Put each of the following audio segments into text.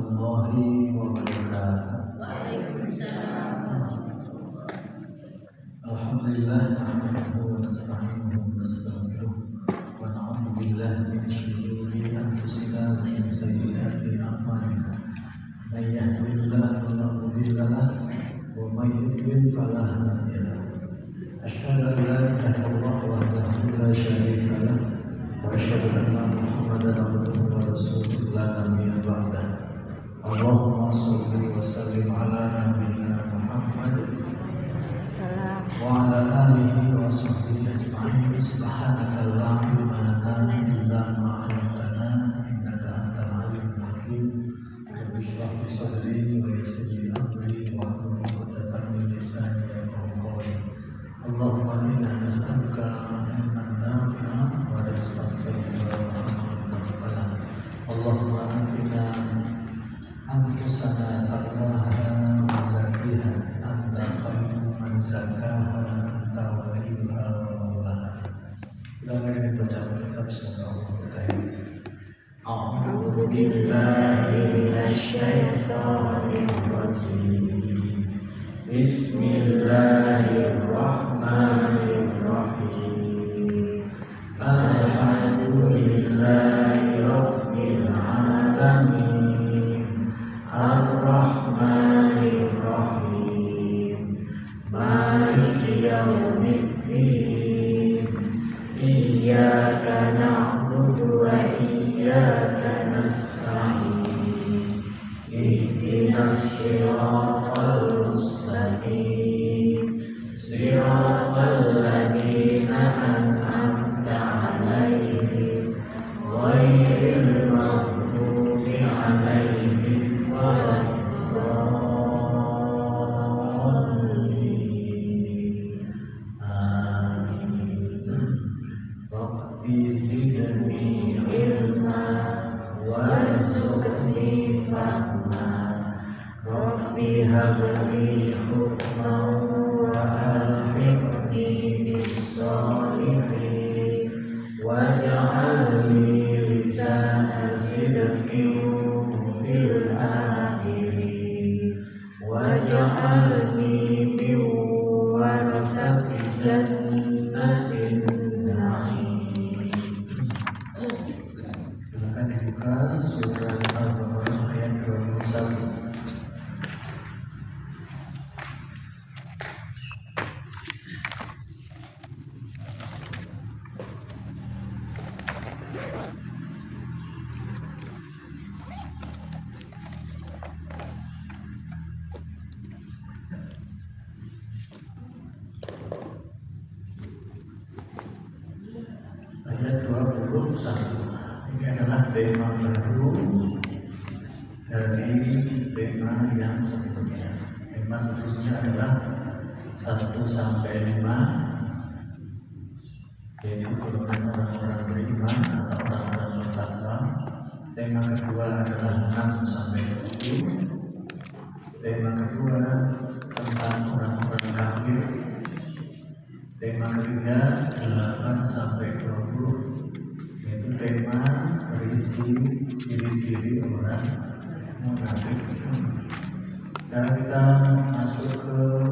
warahmatullahi wabarakatuh. Alhamdulillah, nahmaduhu wa nasta'inuhu wa nastaghfiruh wa na'udzu billahi min shururi anfusina wa min sayyiati a'malina. May yahdihillahu fala mudilla lahu wa may yudlil fala hadiya lahu. Asyhadu an la ilaha illallah wahdahu la syarika lahu wa asyhadu anna Muhammadan abduhu wa rasuluhu la nabiyya ba'dahu. Allahumma shalli wa sallim ala nabiyyina Muhammad wa ala alihi wa sahbihi ajma'in. Subhanaka la ilma lana illa ma 'allamtana innaka antal alimul hakim. Rabbi shrah li sadri wa yassir li amri wa hlul 'uqdatam min lisani yafqahu qawli. Allahumma inna nas'aluka ilman nafi'an wa rizqan thayyiban wa amalan mutaqabbalan. Allahumma atina anfusana taqwaha wa zakkiha anta khairu man zakkaha anta waliyuha wa maulaha. Kita akan baca kitab semoga Allah berkahi. A'udzu billahi minasy syaithanir rajim. Bismillahirrahmanirrahim. Alhamdulillahi rabbil alamin. Ar-Rahmanir Rahim. Maliki yaumiddin. Iyyaka na'budu wa iyyaka nasta'in. Ihdinas siratal mustaqim. Siratal ladzina an'amta 'alaihim ghairil maghdubi 'alaihim waladdallin. Amin. Rabbi zidni ilma warzuqni fahma. Rabbi habli hukman wa alhiqni bis-sholihin waj'alni lisana sidqin fil akhirin waj'alni min warathati jannatin na'im. Silakan dibuka surat Al-Baqarah ayat 21. Ayat 21. Ini adalah tema baru dari tema yang sebelumnya. Tema sebelumnya adalah 1-5, yaitu golongan orang-orang beriman atau orang-orang bertakwa. Tema kedua adalah 6-7. Tema kedua tentang orang-orang kafir. Tema ketiga 8-20, yaitu tema berisi ciri-ciri orang munafik. Sekarang kita masuk ke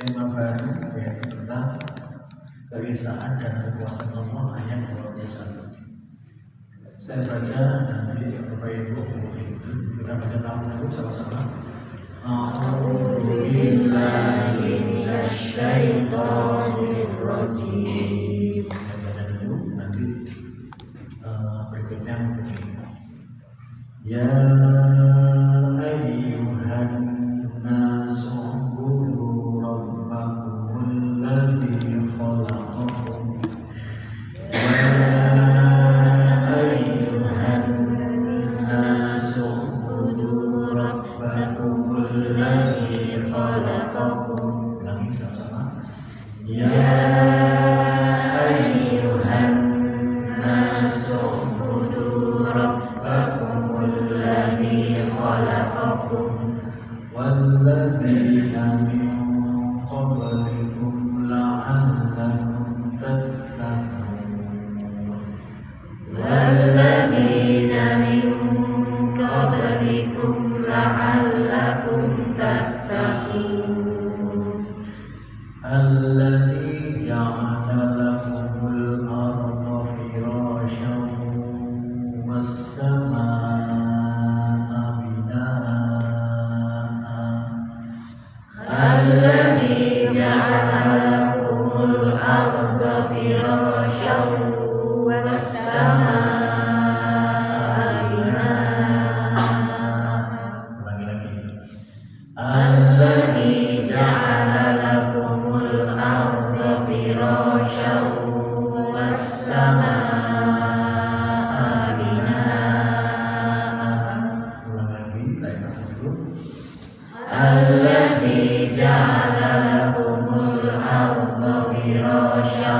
tema baru, yaitu tentang keesaan dan kekuasaan Allah ayat 21. Saya baca, nanti Bapak Ibu kita baca tahun dulu sama-sama. A'udzu billahi minasy syaithanir rajim. Saya baca dulu, nanti berikutnya begini. Ya ayyuhan nasu ubudu rabbakumul ladzi khalaqakum. Ya ayyuhan nasu ubudu rabbakumul ladzi khalaqakum. Ulangi sama-sama. Ya ayyuhan nasu ubudu rabbakumul ladzi khalaqakum walladzina min qablikum la'allakum tattaqun. Walladzina min qablikum بكم لعلكم تتقون الذي جعل لكم الأرض فراشا والسماء بناء الذي جعل لكم الأرض فراشا والسماء بناء الذي جعل لكم الأرض فراشا والسماء بناء الذي جعل لكم الأرض فراشا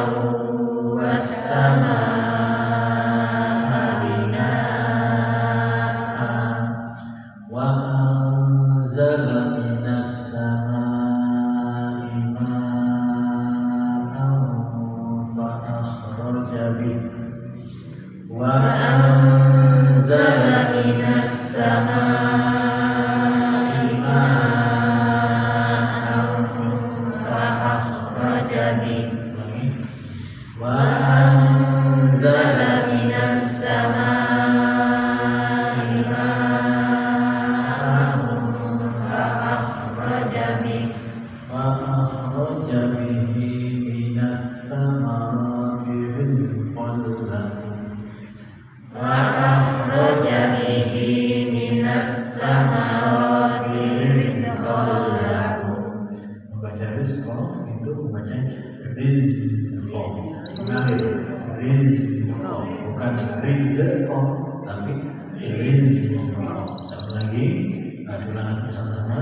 والسماء بناء وأنزل من السماء ماء فأخرج به وأنزل من السماء ماء فأخرج به وأنزل من السماء ماء فأخرج به من الثمرات رزقا لكم فأخرج به من الثمرات رزقا لكم. Membaca rizqo itu membaca rizqo. Rizqo bukan rizqo tapi rizqo. Satu lagi, ulangan bersama-sama.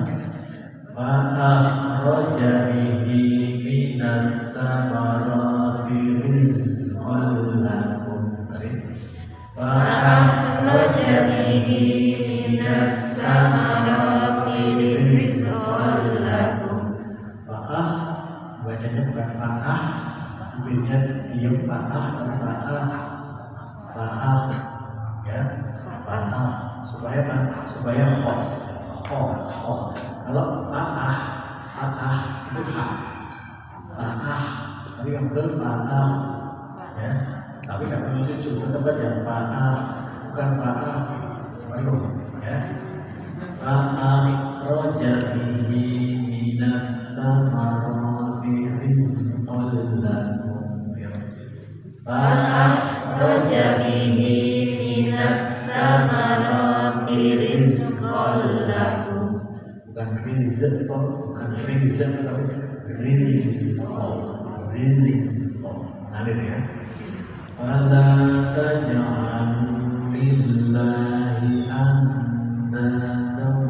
Fa'akhraja bihi minas samarati rizqan lakum. فأخرج به من الثمرات رزقا لكم. Fa'ah bacanya bukan fa'ah, bibirnya diam fa'ah atau fa'ah. Fa'ah ya, fa'ah supaya apa? Supaya ho. Kalau fa'ah itu ha. Fa'ah tapi yang betul fa'ah ya. Tapi kalau lucu tetap aja fa'ah, bukan fa'ah baru ya. Fa'akhraja bihi minas samarati rizqan lakum. فأخرج به من الثمرات رزقا لكم. Bukan rizqo, bukan rizqo, rizqo. Alif ya. Fala taj'alu lillahi andadan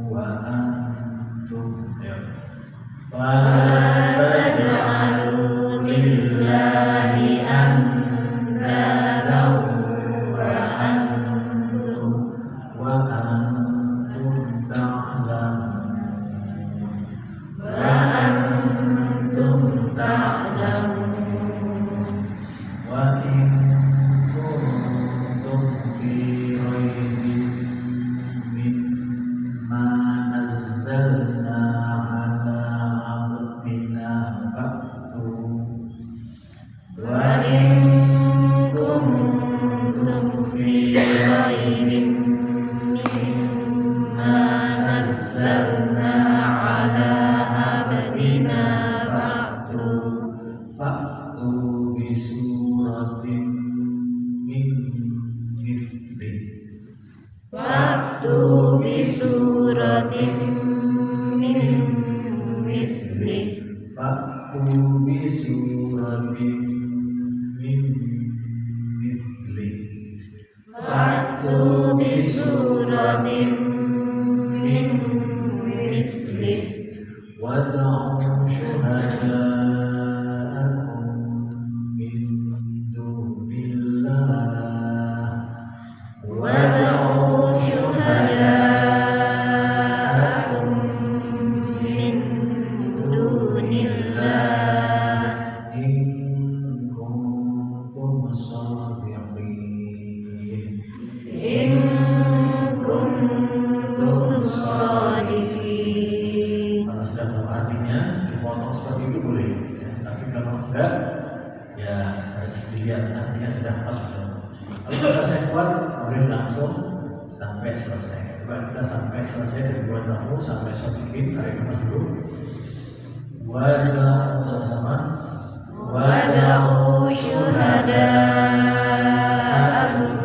wa antum ya. فلا تجعلوا لله أندادا وأنتم تعلمون. وإن كنتم في ريب مما نزلنا على عبدنا وإن كنتم في ريب مما نزلنا على عبدنا فأتوا بسورة من مثله فأتوا بسورة من مثله فأتوا بسورة من مثله فأتوا بسورة من مثله وادعوا شهداءكم من دون الله وادعوا شهداءكم من دون الله إن كنتم صادقين إن كنتم itu boleh ya. Tapi kalau enggak ya harus dilihat artinya sudah pas belum. Kalau nafasnya kuat boleh langsung sampai selesai. Coba kita sampai selesai dari buat tamu sampai sotikin, tarik nafas dulu. Wada'u sama-sama. Wada'u syuhada'akum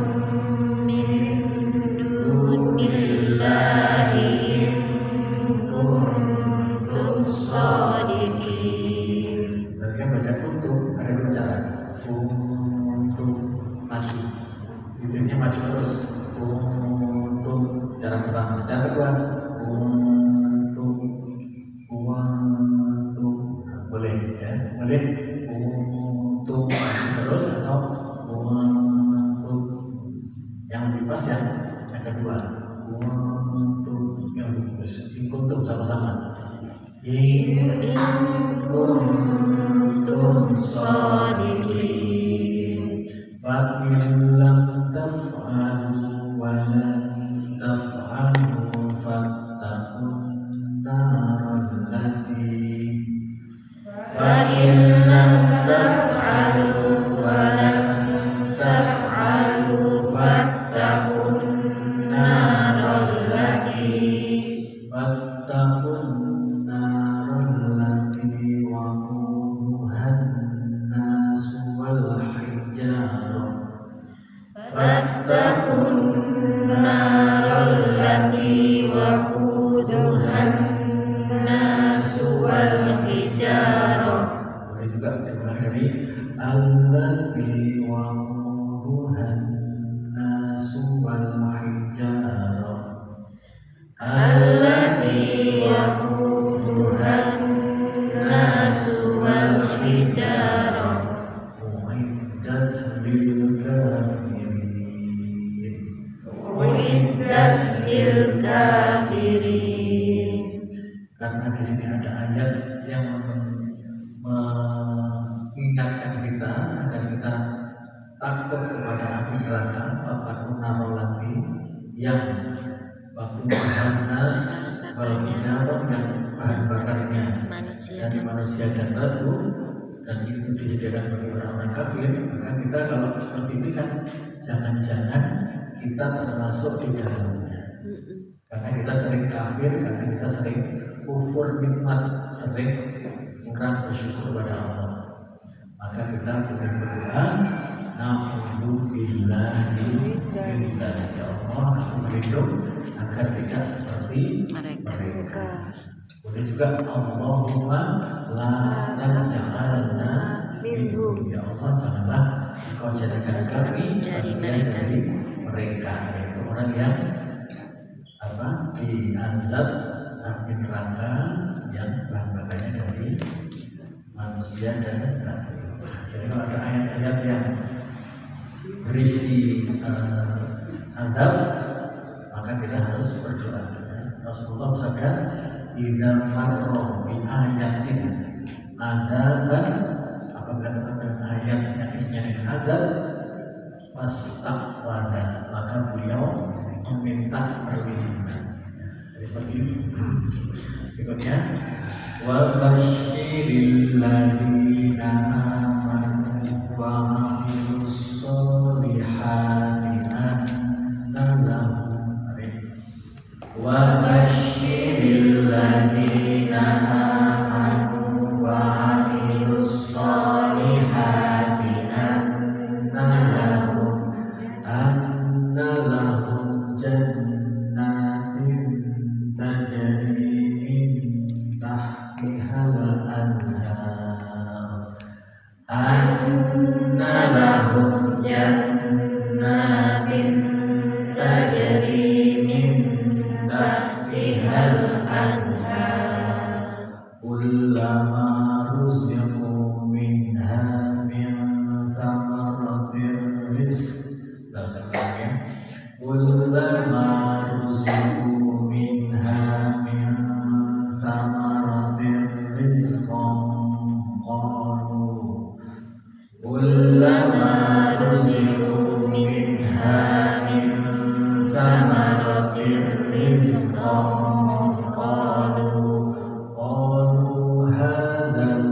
min dunillahi in kuntum shadiqin. Berarti baca kuntum, ada dua cara. Kuntum maju, bibirnya maju terus. Kuntum cara pertama. Cara kedua kuntum boleh ya, boleh kuntum maju terus atau kuntum yang lebih pas yang kedua. Kuntum yang lebih pas. Kuntum sama-sama. In kuntum shadiqin fa in lam taf'alu wa lan taf'alu fattaqun naral lati fa in lam taf'alu wa lan taf'alu fattaqun naral lati fattaqun Fattaqun naral lati waquduhan nasu wal hijarah. Boleh juga dimulai dari allati waquduhan nasu wal hijarah. Allati waquduhan nasu wal hijarah. Uiddat lil kafirin. Uiddat lil kafirin. Karena di sini ada ayat yang mengingatkan kita agar kita takut kepada api neraka, fatakun narolati yang waktu panas wal hijarah yang bahan bakarnya dari manusia dan batu, dan itu disediakan bagi orang-orang kafir. Maka kita kalau seperti ini kan jangan-jangan kita termasuk di dalamnya, karena kita sering kafir, karena kita sering kufur nikmat, sering kurang bersyukur kepada Allah. Maka kita boleh berdoa, na'udzubillahi min dzalik, ya Allah, aku berlindung agar tidak seperti mereka. Boleh juga Allahumma la taj'alna minhum, ya Allah janganlah Engkau jadikan kami bagian dari mereka, yaitu orang yang diazab api neraka yang bahan bakarnya dari manusia dan batu. Jadi kalau ada ayat-ayat yang berisi azab, maka kita harus berdoa. Rasulullah bersabda, "Idza marra bi ayatin adaban", apabila ketemu dengan ayat yang isinya dengan azab, fastaqwada, maka beliau meminta perlindungan. Jadi seperti itu. Berikutnya, wa basyiril ladzina amanu wa 'amilus sholihati anna lahum wa basyiril ladzina amanu wa 'amilus sholihati anna lahum jannatin tajri min tahtihal anhar. Anna lahum jannatin tajri min tahtihal anhar. Kullama ruziqu minha min thamaratir rizq. Kullama ruziqu minha min thamaratir rizqan qalu kullama ruziqu minha min thamaratir rizqan qalu hadzal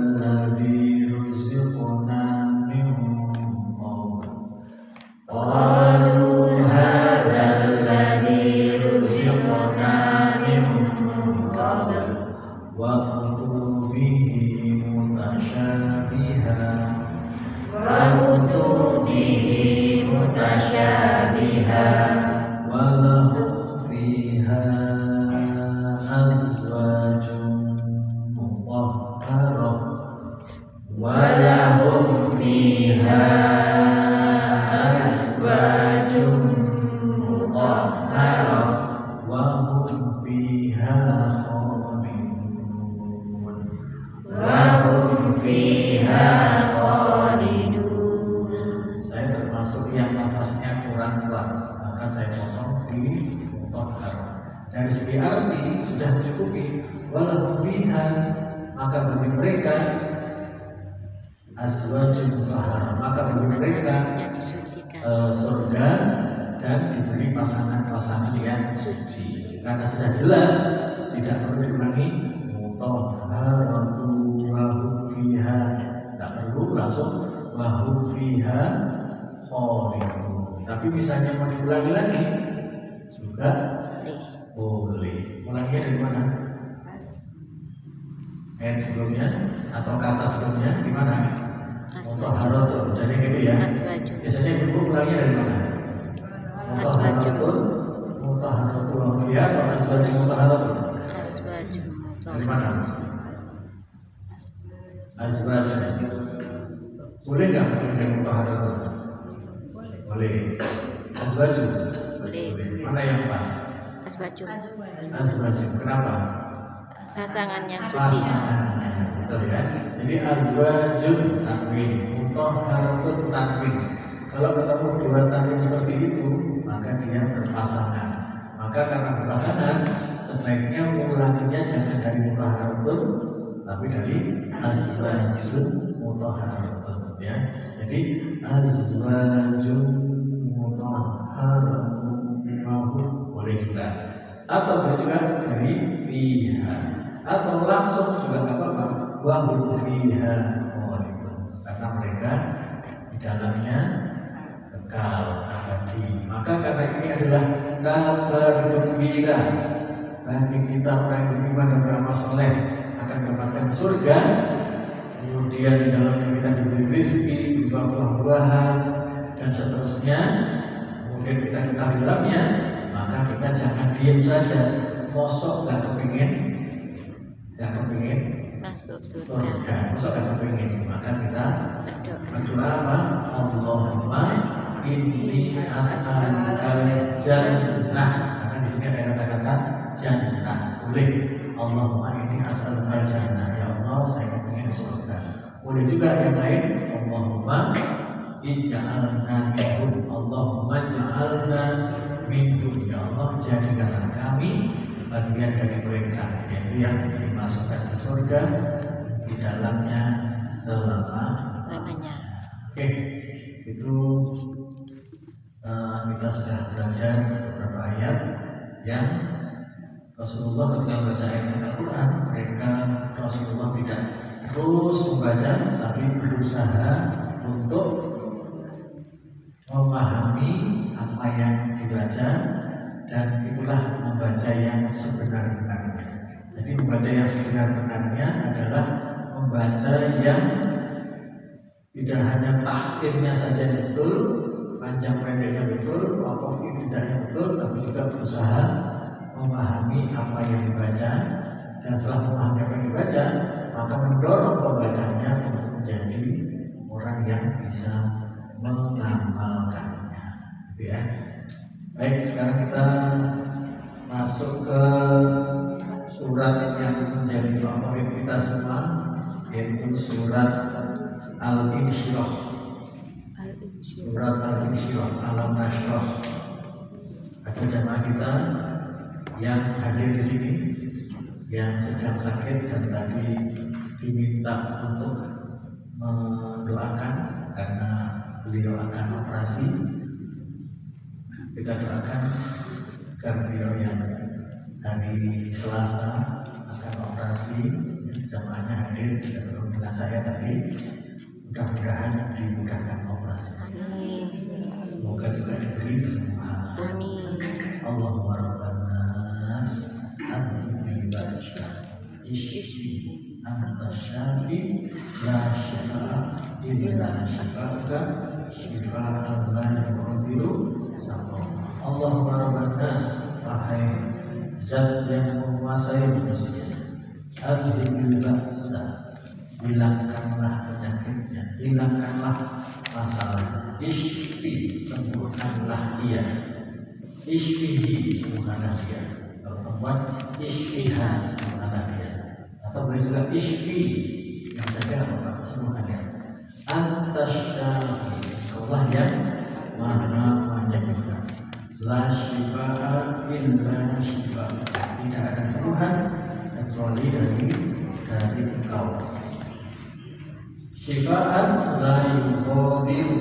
dari segi arti sudah mencukupi. Walahum fiha, maka bagi mereka azwajun mutahharah, maka bagi mereka yang disucikan. surga dan diberi pasangan-pasangan yang suci. Karena sudah jelas, tidak perlu diulangi. Mutahharatu wa hum fiha, tidak perlu langsung wa hum fiha khalidun. Tapi misalnya mau diulangi lagi juga boleh. Ulangnya dari mana? Ayat sebelumnya atau kata sebelumnya di mana? Mutahharatun. Jadi gitu ya. Azwajun. Biasanya ibu ulangnya dari mana? Mutahharatun, mutahharatun wa fiha atau azwajun mutahharatun? Azwajun Dari mana? Azwajun. Boleh nggak pakai mutahharatun? Boleh. Azwajun. Boleh. Mana yang pas? Azwajun. Azwajun. Kenapa? Pasangan yang suci. Pasangannya, betul ya. Jadi azwajun tanwin, mutahharatun tanwin. Kalau ketemu dua tanwin seperti itu, maka dia berpasangan. Maka karena berpasangan, sebaiknya ulanginya jangan dari mutahharatun, tapi dari azwajun mutahharatun ya. Jadi azwajun mutahharatun boleh juga, atau boleh juga dari fiha, atau langsung juga nggak apa-apa. Wa hum fiha khalidun, karena mereka di dalamnya kekal abadi. Maka karena ini adalah kabar gembira bagi kita orang yang beriman dan beramal soleh akan mendapatkan surga. Kemudian di dalamnya kita diberi rezeki, buah-buahan dan seterusnya. Kemudian kita kekal di dalamnya. Maka kita jangan diam saja. Mosok gak kepingin Masuk surga. surga, mosok gak kepingin. Maka kita Berdoa. berdoa apa? Allahumma inni as'alukal jannah. Karena di sini ada kata-kata jannah. Boleh. Allahumma inni as'alukal jannah. Ya Allah, saya ingin surga. Boleh juga yang lain. Allahumma ij'alna minhum. Allahumma ij'alna minhum. Ya Allah, jadikanlah kami bagian dari mereka yang dimasukkan ke surga, di dalamnya Lamanya. Oke, itu kita sudah belajar beberapa ayat yang Rasulullah ketika membaca ayat Al-Quran, Rasulullah tidak terus membaca, tapi berusaha untuk memahami apa yang dibaca, dan itulah membaca yang sebenar-benarnya. Jadi membaca yang sebenar-benarnya adalah membaca yang tidak hanya tafsirnya saja yang betul, panjang pendeknya betul, wakaf ibtidahnya betul, tapi juga berusaha memahami apa yang dibaca, dan setelah memahami apa yang dibaca, maka mendorong pembacanya untuk menjadi orang yang bisa mengamalkannya. Gitu ya. Baik, sekarang kita masuk ke surat yang menjadi favorit kita semua, yaitu surat Al-Insyirah. Surat Al-Insyirah, Alam Nashrah. Ada jemaah kita yang hadir di sini yang sedang sakit dan tadi diminta untuk mendoakan karena beliau akan operasi. Kita doakan agar beliau yang hari Selasa akan operasi, jamaahnya hadir juga bertemu dengan saya tadi. Mudah-mudahan dimudahkan operasi. Amin. Semoga juga diberi kesembuhan. Amin. Allahumma rabban nas adhibil ba'sa ishfi anta syafi la shifa'a illa shifa'uka shifa'an la yughadiru saqama. Allahumma rabban nas, wahai zat yang menguasai manusia, adhibil ba'sa, hilangkanlah penyakitnya, hilangkanlah masalah. Ishfi, sembuhkanlah dia. Ishfihi, sembuhkanlah dia. Kalau perempuan, ishfiha, sembuhkanlah dia. Atau boleh juga ishfi, yang saja apa, sembuhkan dia. Antasyafi, Allah yang maha menyembuhkan. La shifa'a illa shifa'. kecuali dari engkau. Syifaan la yughadiru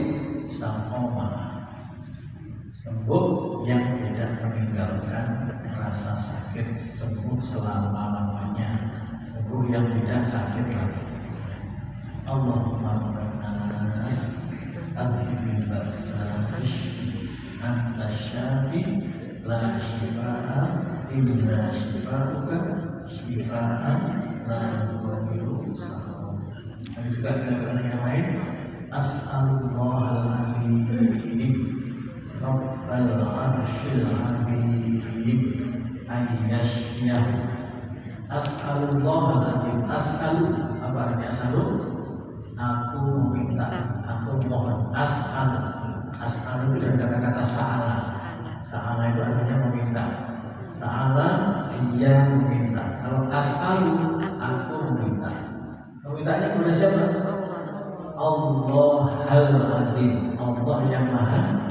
saqama, sembuh yang tidak meninggalkan rasa sakit, sembuh selama-lamanya, sembuh yang tidak sakit lagi. Allahumma rabbana nas adhibil ba'sa anta syafi la shifaa illa shifauka shifaan la yughadiru saqama. Dan juga dengan yang lain, as'alullahal azim rabbal arsyil azim ayyashfiyahu. As'alullahal azim, as'alu apa artinya as'alu? Aku meminta, aku mohon. As'alu itu dari kata-kata sa'ala. Sa'ala itu artinya meminta. Sa'ala dia meminta. Kalau as'alu aku meminta. Memintanya kepada siapa? Allahal azim, Allah yang maha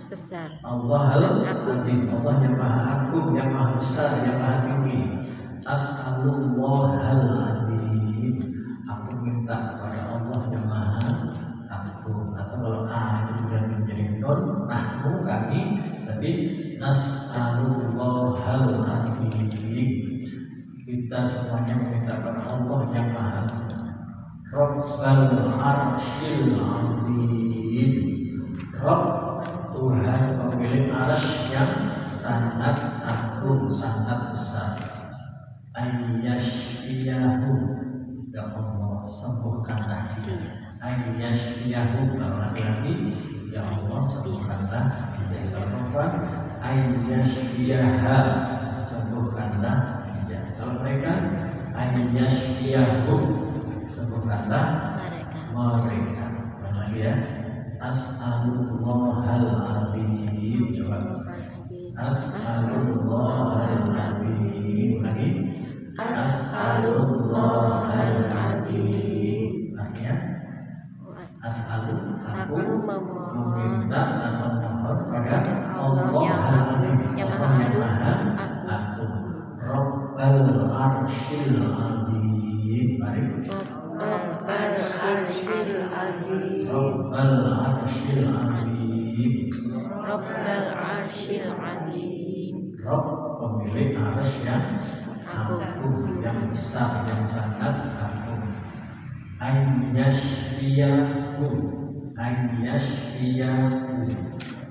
besar. Allahal azim, Allah yang maha agung, yang maha besar, yang maha tinggi. As'alullahal azim, aku minta kepada Allah yang maha agung. Atau kalau a itu juga menjadi nun, nahnu kami, berarti nas'alullahal azim. Kita semuanya meminta kepada Allah yang maha Rabbal arsyil azim. Rabb, Tuhan pemilik arsy yang sangat agung, sangat besar. Ayyashfiyahu, ya Allah sembuhkanlah dia. Ayyashfiyahu, kalau laki-laki ya Allah sembuhkanlah dia. Kalau perempuan ayyashfiyaha, sembuhkanlah dia. Kalau mereka ayyashfiyahu, sembuhkanlah mereka. Ulang lagi ya. As'alullahal azim. Coba. As'alullahal azim. Lagi. As'alullahal azim. Artinya as'alu, aku meminta atau mohon pada Allahal azim, Allah yang maha agung. Rabbal arsyil azim. Mari. Rabbal arsyil azim. Rabbal arsyil azim. Rabbal arsyil azim. Rabb pemilik arsy yang agung, yang besar, yang sangat agung. Ayyashfiyahu, ayyashfiyahu,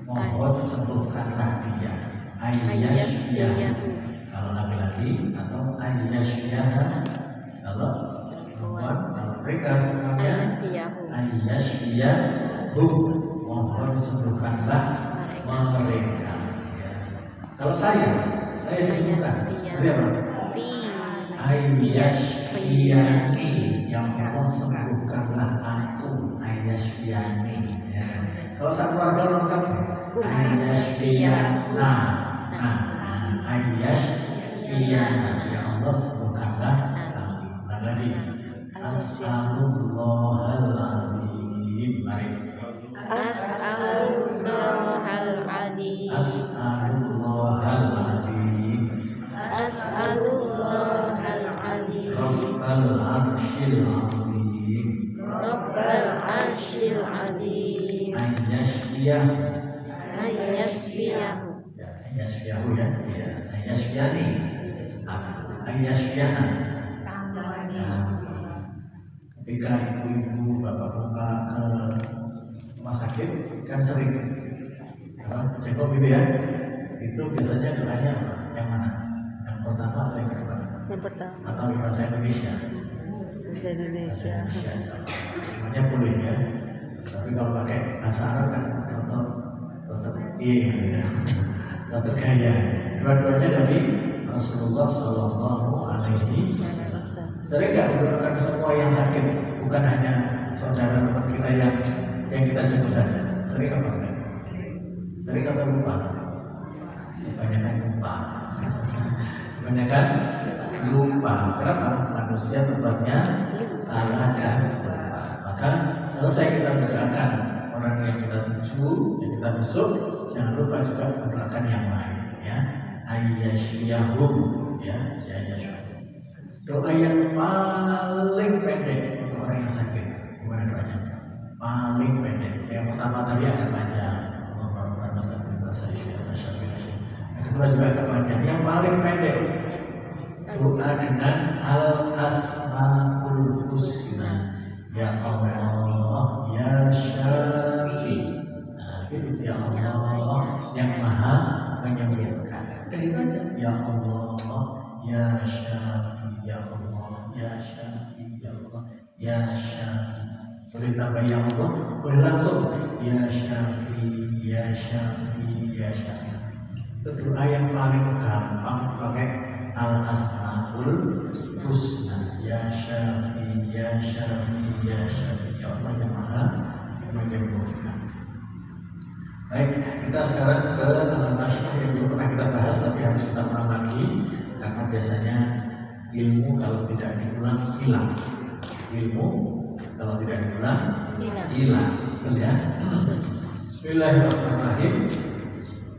mohon sembuhkanlah dia. Ayyashfiyahu kalau laki-laki, atau ayyashfiyaha kalau perempuan. Kalau mereka semuanya ayyashfiyahu, mohon sembuhkanlah mereka. Kalau saya disembuhkan. Berapa? Ayyashfiyani, yang Allah sembuhkanlah aku. Ayyashfiyani. Ya. Kalau satu keluarga lengkap, ayyashfiyana. Ayyashfiyana, yang Allah sembuhkanlah kami. Lagi. As'alullahal azim. Mari. As'alullahal azim. As'alullahal azim. As'alullahal azim. Rabbal arsyil azim. Rabbal arsyil azim. Ayyashfiyahu. Ayyashfiyahu. Ayyashfiyahu ya. Ayyashfiyani. Ayyashfiyana. Ketika ibu-ibu, bapak-bapak ke rumah sakit kan sering cekop gitu ya. Itu biasanya doanya apa? Yang mana? Yang pertama atau yang kedua? Yang pertama. Atau di bahasa Indonesia? Indonesia. Semuanya boleh ya. Tapi kalau pakai bahasa Arab kan tetap iya, tetap gaya. Dua-duanya dari Rasulullah Shallallahu Alaihi Wasallam. Sering nggak mendoakan semua yang sakit, bukan hanya saudara teman kita yang kita jemput saja. Sering apa enggak? Sering atau lupa? Kebanyakan lupa. Kebanyakan lupa. Kenapa? Manusia tempatnya salah dan lupa. Maka selesai kita mendoakan orang yang kita tuju, yang kita besuk, jangan lupa juga mendoakan yang lain. Ya, ayyashfiyahum. Ya, ayyashfiyahum. Doa yang paling pendek untuk orang yang sakit. Gimana doanya? Paling pendek. Yang pertama tadi agak panjang. Yang kedua juga agak panjang. Yang paling pendek doa dengan al-asmaul husna. Ya Allah, ya Syafi. Nah, itu ya Allah yang maha menyembuhkan. Dan itu aja. Ya Allah, ya Syafi, ya Allah, ya Syafi, ya Allah, ya Syafi. Boleh tambah ya Allah, boleh langsung ya Syafi, ya Syafi, ya Syafi. Itu doa yang paling gampang pakai al-asmaul husna. Ya Syafi, ya Syafi, ya Syafi, ya Allah yang maha menyembuhkan. Baik, kita sekarang ke nasional yang belum pernah kita bahas, tapi harus kita ulang lagi karena biasanya ilmu kalau tidak diulang hilang. Ilmu kalau tidak diulang hilang, betul ya? Bismillahirrahmanirrahim.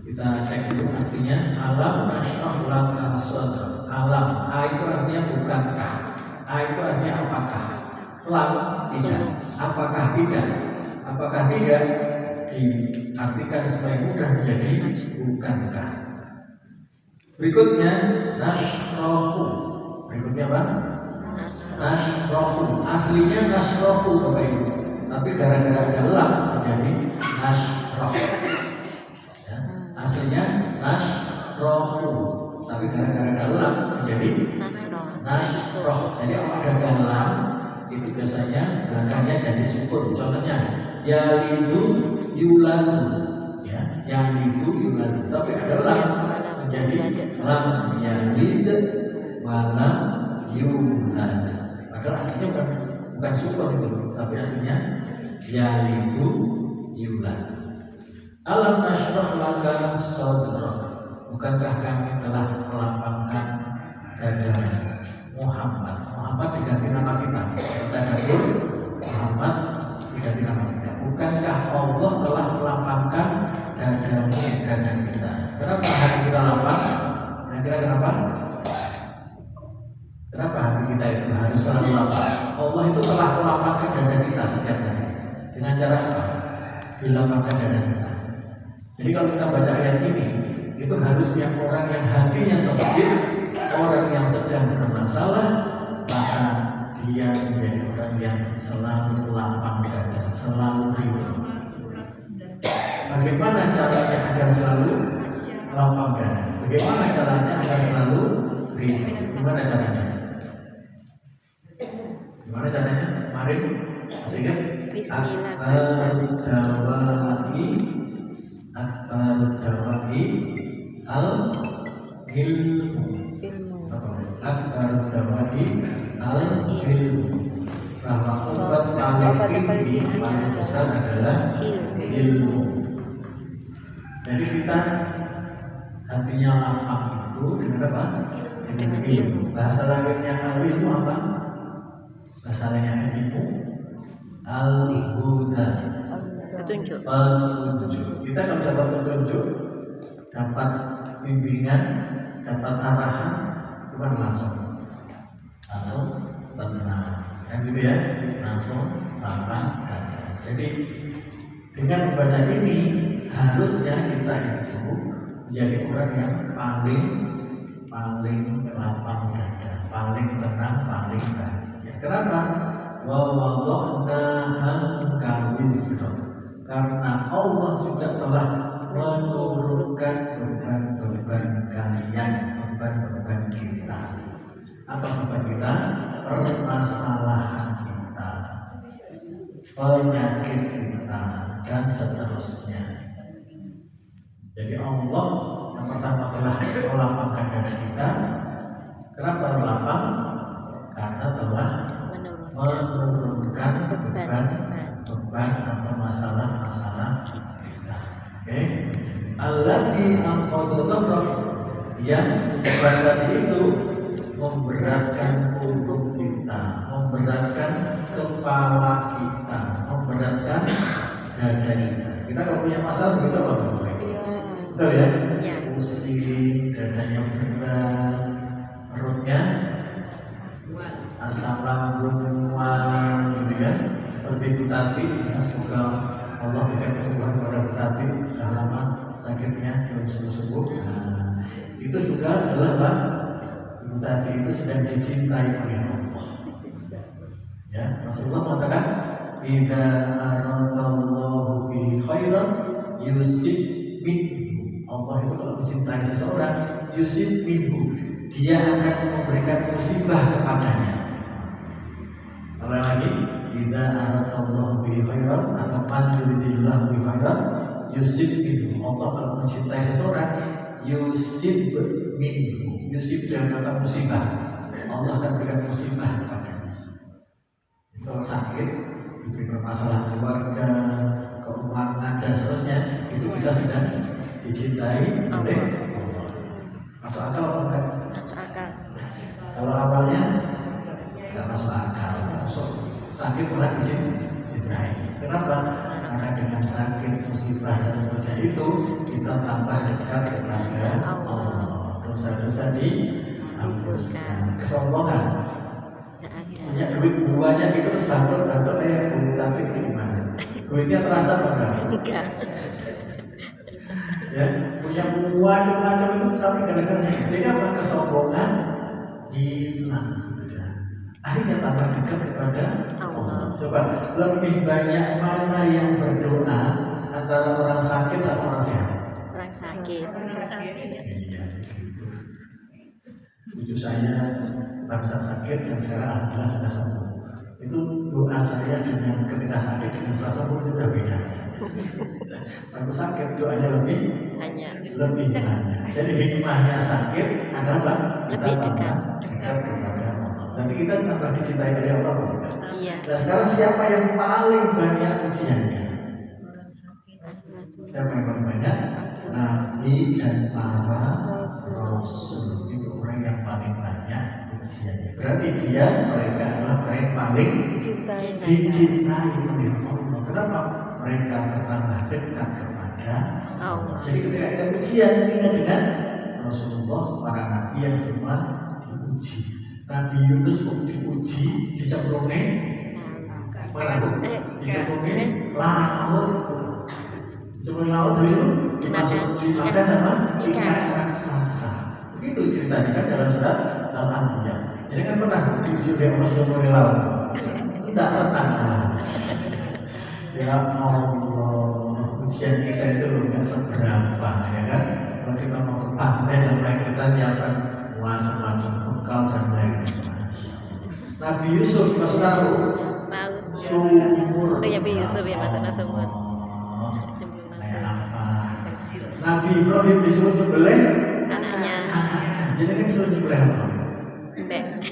Kita cek dulu artinya. Alam nashrah laka sadrak. Alam, a itu artinya bukankah, a itu artinya apakah, lam tidak, apakah tidak, apakah tidak diartikan supaya mudah menjadi bukankah. Berikutnya nashrohu. Berikutnya apa? Nashrohu. Aslinya nashrohu Bapak Ibu, tapi gara-gara ada lam menjadi nashroh. Ya. Aslinya nashrohu, tapi gara-gara ada lam menjadi nashroh. Jadi kalau ada lam itu biasanya belakangnya jadi sukun. Contohnya yalidu yuladu, ya, yalidu yuladu, tapi ada lam menjadi lam yalid walam yulad. Padahal aslinya bukan sukun itu, tapi aslinya yalidu yulad. Alam nashrah laka sadrak. Bukankah kami telah melapangkan dada Muhammad? Muhammad diganti nama kita. Tadabur Muhammad diganti nama kita. Bukankah Allah telah melapangkan dadamu dada kita? Kenapa hati kita lapang? Kira-kira kenapa? Kenapa hati kita itu harus selalu lapang? Allah itu telah melapangkan dada kita setiap hari. Dengan cara apa? Dilapangkan dada kita. Jadi kalau kita baca ayat ini, itu harusnya orang yang hatinya sempit, orang yang sedang bermasalah, maka dia menjadi orang yang selalu lapang dada, selalu ridho. Bagaimana caranya agar selalu lapang dada? Bagaimana caranya agar selalu ridho? Gimana caranya? Gimana caranya? Mari, masih ingat? Akbar-dawai al-ilmu. Akbar-dawai al-ilmu. Bahwa obat paling tinggi, paling besar adalah ilmu. Jadi kita hatinya lapang itu dengan apa? Dengan ilmu. Bahasa lainnya al-ilmu apa? Bahasa lainnya ilmu al-huda. Petunjuk. Kita kalau dapat petunjuk, dapat bimbingan, dapat arahan, bukan langsung tenang, kan gitu ya, langsung lapang dada. Jadi dengan membaca ini harusnya kita itu menjadi orang yang paling lapang dada, paling tenang, paling bahagia. Kenapa? Wa wada'na anka wizrak. Karena Allah juga telah menurunkan beban-beban kalian, beban-beban kita. Apa beban kita? Permasalahan kita, penyakit kita, dan seterusnya. Jadi Allah yang pertama telah melapangkan dada kita. Kenapa melapang? Karena telah menurunkan beban atau masalah-masalah kita. Oke, allati anqadha dhahrak, yang beban tadi itu memberatkan pundak kita, memberatkan kepala kita, memberatkan dada kita. Kita kalau punya masalah begitu apa Bapak? Betul ya? Pusing, dadanya berat, perutnya kesembuhan pada Bu Tati, sudah lama sakitnya belum sembuh-sembuh. Nah, itu juga adalah Pak, Bu Tati itu sedang dicintai oleh Allah. Ya, Rasulullah mengatakan, "Idza aradallahu bi khairan yusib minhu." Allah itu kalau mencintai seseorang, yusib minhu, dia akan memberikan musibah kepadanya. Kalau lagi, idza aradallahu bi khairan atau man yuridillahu bi khairan yusib minhu. Allah kalau mencintai seseorang, yusib minhu. Yusib dengan kata musibah. Allah akan berikan musibah kepadanya. Kalau sakit, diberi permasalahan keluarga, keuangan dan seterusnya, itu kita sedang dicintai oleh Allah. Masuk akal atau enggak? Masuk akal. Kalau awalnya nggak masuk akal, masuk sakit pernah dicintai. Kenapa? Karena dengan sakit, musibah dan seterusnya itu kita tambah dekat kepada Allah. Dosa-dosa dihapuskan. Kesombongan, punya duit banyak itu terus bantu kayak Bu Tati itu gimana? Duitnya terasa apa enggak? Ya, punya macam-macam itu tapi kadang-kadang sehingga kesombongan hilang sudah. Akhirnya tambah dekat kepada Allah. Coba lebih banyak mana yang berdoa antara orang sakit sama orang sehat? Orang sakit. Iya. Cucu saya bangsa sakit dan sekarang alhamdulillah sudah sembuh. Itu doa saya dengan ketika sakit dengan setelah sembuh sudah beda. Waktu sakit doanya lebih banyak. Jadi hikmahnya sakit adalah kita tambah dekat kepada Allah. Nanti kita tambah dicintai oleh Allah. Iya. Dan sekarang siapa yang paling banyak ujiannya? Siapa yang paling banyak? Nabi dan para Rasul. Itu orang yang paling banyak ujiannya. Berarti mereka adalah orang yang paling dicintai oleh Allah. Kenapa? Mereka bertambah dekat kepada Allah. Jadi ketika kita ujian, ingat dengan Rasulullah, para nabi yang semua diuji. Nabi Yunus pun diuji, dicemplungnya mana bu? Dicemplungnya laut. Dicemplungnya laut dari itu dimakan sama ikan raksasa. Begitu ceritanya kan dalam surat Al-Anbiya. Jadi kan pernah diuji oleh Allah dicemplungnya laut. Tidak pernah. Ya Allah, ujian kita itu loh nggak seberapa, ya kan? Kalau kita mau ke pantai dan lain kita nyiapkan macam-macam bekal dan lain. Nabi Yusuf masuk laut, sumur. Nabi Yusuf ya masuk sumur. Nabi Ibrahim disuruh nyembelih anaknya. Jadi kan disuruh nyembelih apa?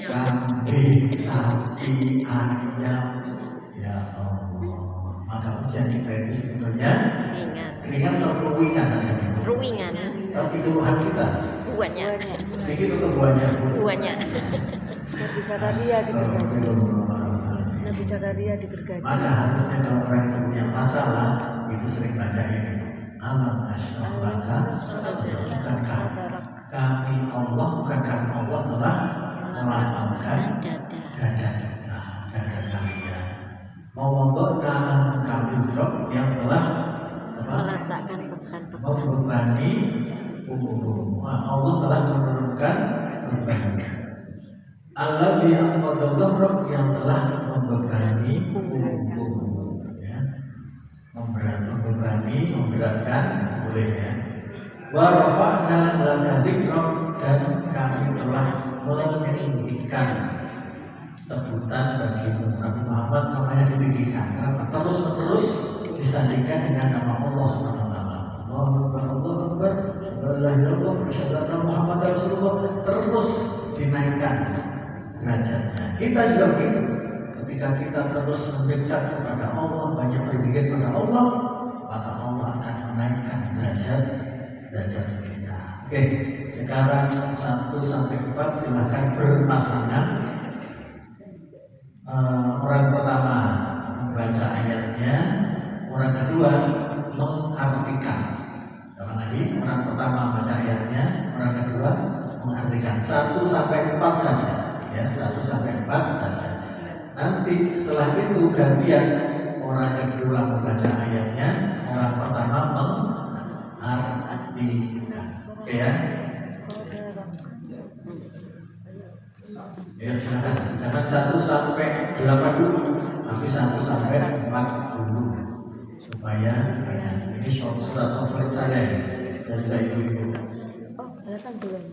Kambing, sapi, ayam. Ya Allah. Maka ujian kita itu sebetulnya ringan atau ruwingan. Tapi keluhan kita sedikit atau buahnya. Nabi Zakaria digergaji. Maka harusnya kalau orang itu punya masalah itu sering baca ini. Alam asyraf laka bukankah kami Allah, bukankah Allah telah melapangkan dada kalian, mewada'a kami zrok yang telah meletakkan beban membebani umum. Allah telah menurunkan beban. Allah yang menggodok yang telah membebani umum, ya. Membebani, memberatkan, boleh ya. Wa rafa'na laka dzikrok, dan kami telah meninggikan sebutan bagimu. Nabi Muhammad namanya ditinggikan karena terus-menerus disandingkan dengan nama Allah SWT. Allahu Akbar, la ilaha illallah, asyhadu anna Muhammadar Rasulullah, terus dinaikkan derajatnya. Kita juga begitu. Ketika kita terus mendekat kepada Allah, banyak berzikir kepada Allah, maka Allah akan menaikkan derajat kita. Oke, sekarang 1 sampai 4 silahkan berpasangan. Orang pertama membaca ayatnya, orang kedua mengartikan. Sama lagi, orang pertama membaca ayatnya, orang kedua mengartikan. 1 sampai 4 saja, ya, 1 sampai 4 saja. Nanti setelah itu gantian orang kedua membaca ayatnya, orang pertama mengartikan. Oke ya? Ya silakan. Jangan 1 sampai 8 dulu, tapi 1 sampai 4 dulu. Supaya ini surat favorit saya ya. Dan juga ibu-ibu. Oh, 8 belum.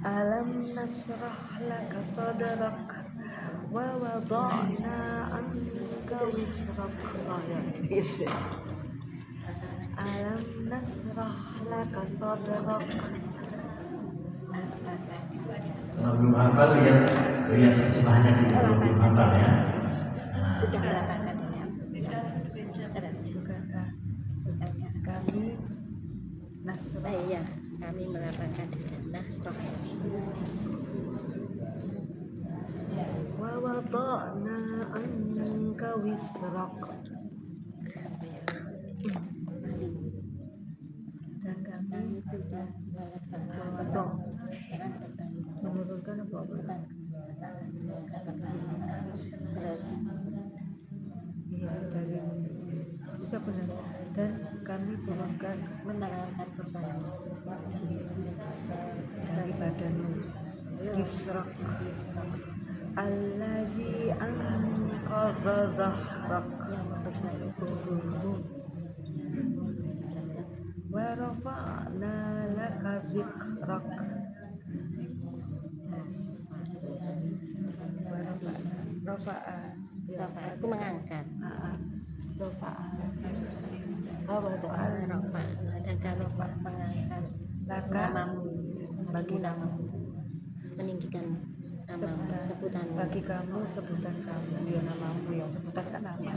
Alam nasrah laka sadrak wa wada'na anka wisrak. Oh ya. Alam nasrah laka sadrak. Kalau belum hafal lihat terjemahannya dulu. Kalau belum hafal ya. Nah, Sudah melakukan Kami nasrah. iya, kami melakukan nasrah. Wa wada'na anka wisrak. Dan kami sudah melakukan menurunkan apa? terus Iya, dari kita benar. Dan kami turunkan menerangkan korban dari badanmu wisrak allazi anqadha dhahrak, yang membebani punggungmu. Wa rafa'na laka dzikrak. Wa rafa'a Bapak aku mengangkat rafa'a apa tuh Rafa dan kami mengangkat laka namamu bagi namamu, meninggikan namamu sebutanmu bagi kamu sebutan kamu, ya namamu, ya sebutan kan nama.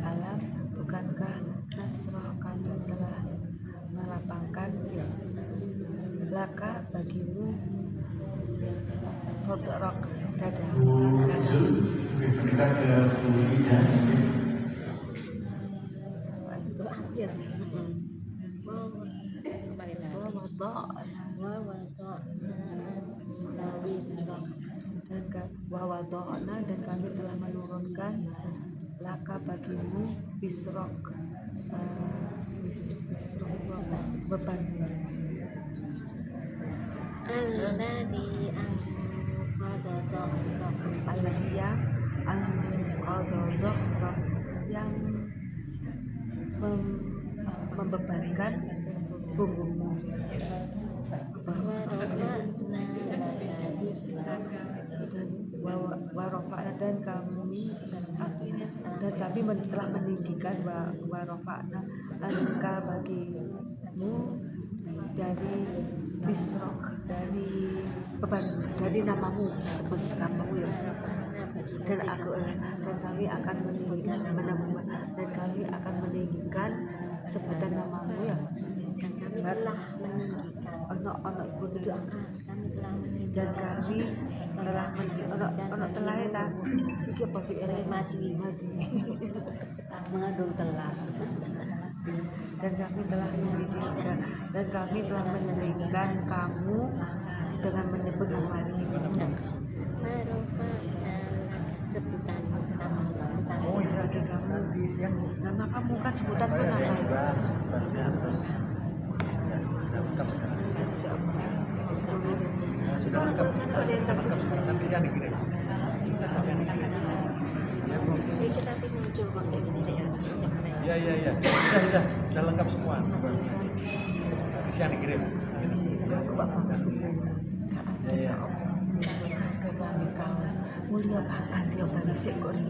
Alam, bukankah nasrah kami telah melapangkan laka bagimu sodrok dada. Bu Zul lebih mendekat ke Bu Ida. aku ya kembali lagi Wawado'na dan kami telah menurunkan laka bagimu bisrok beban alladzi anqadha dhahrak alaiya al-qadha yang membebankan punggungmu. wa rafa'na laka dzikrak Dan warofa'na dan kami telah meninggikan warofa'na angka bagimu dari bisrok, dari beban, dari namamu, sebut namamu ya. Dan kami akan meninggikan dan kami akan meninggikan sebutan namamu ya. dan kami telah meninggikan Ono ibu itu kami telah meninggikan dan kami telah ono telah ya iki apa sih mati mengandung telah. Dan kami telah meninggikan dan kami telah meninggikan kamu dengan menyebut namamu. warafa'na laka sebutanmu namamu sebutanmu Oh iya, di kamu Nanti siang nama kamu kan sebutanmu nama terus sudah lengkap sekarang. Ya, sudah lengkap sekarang. Nanti siang dikirim. Ya Bu. jadi kita tuh muncul kok di sini saya Ya. Sudah lengkap semua. Nanti siang dikirim. aku bapak Ya. kami kaos mulia bahkan dia balisik kok ini.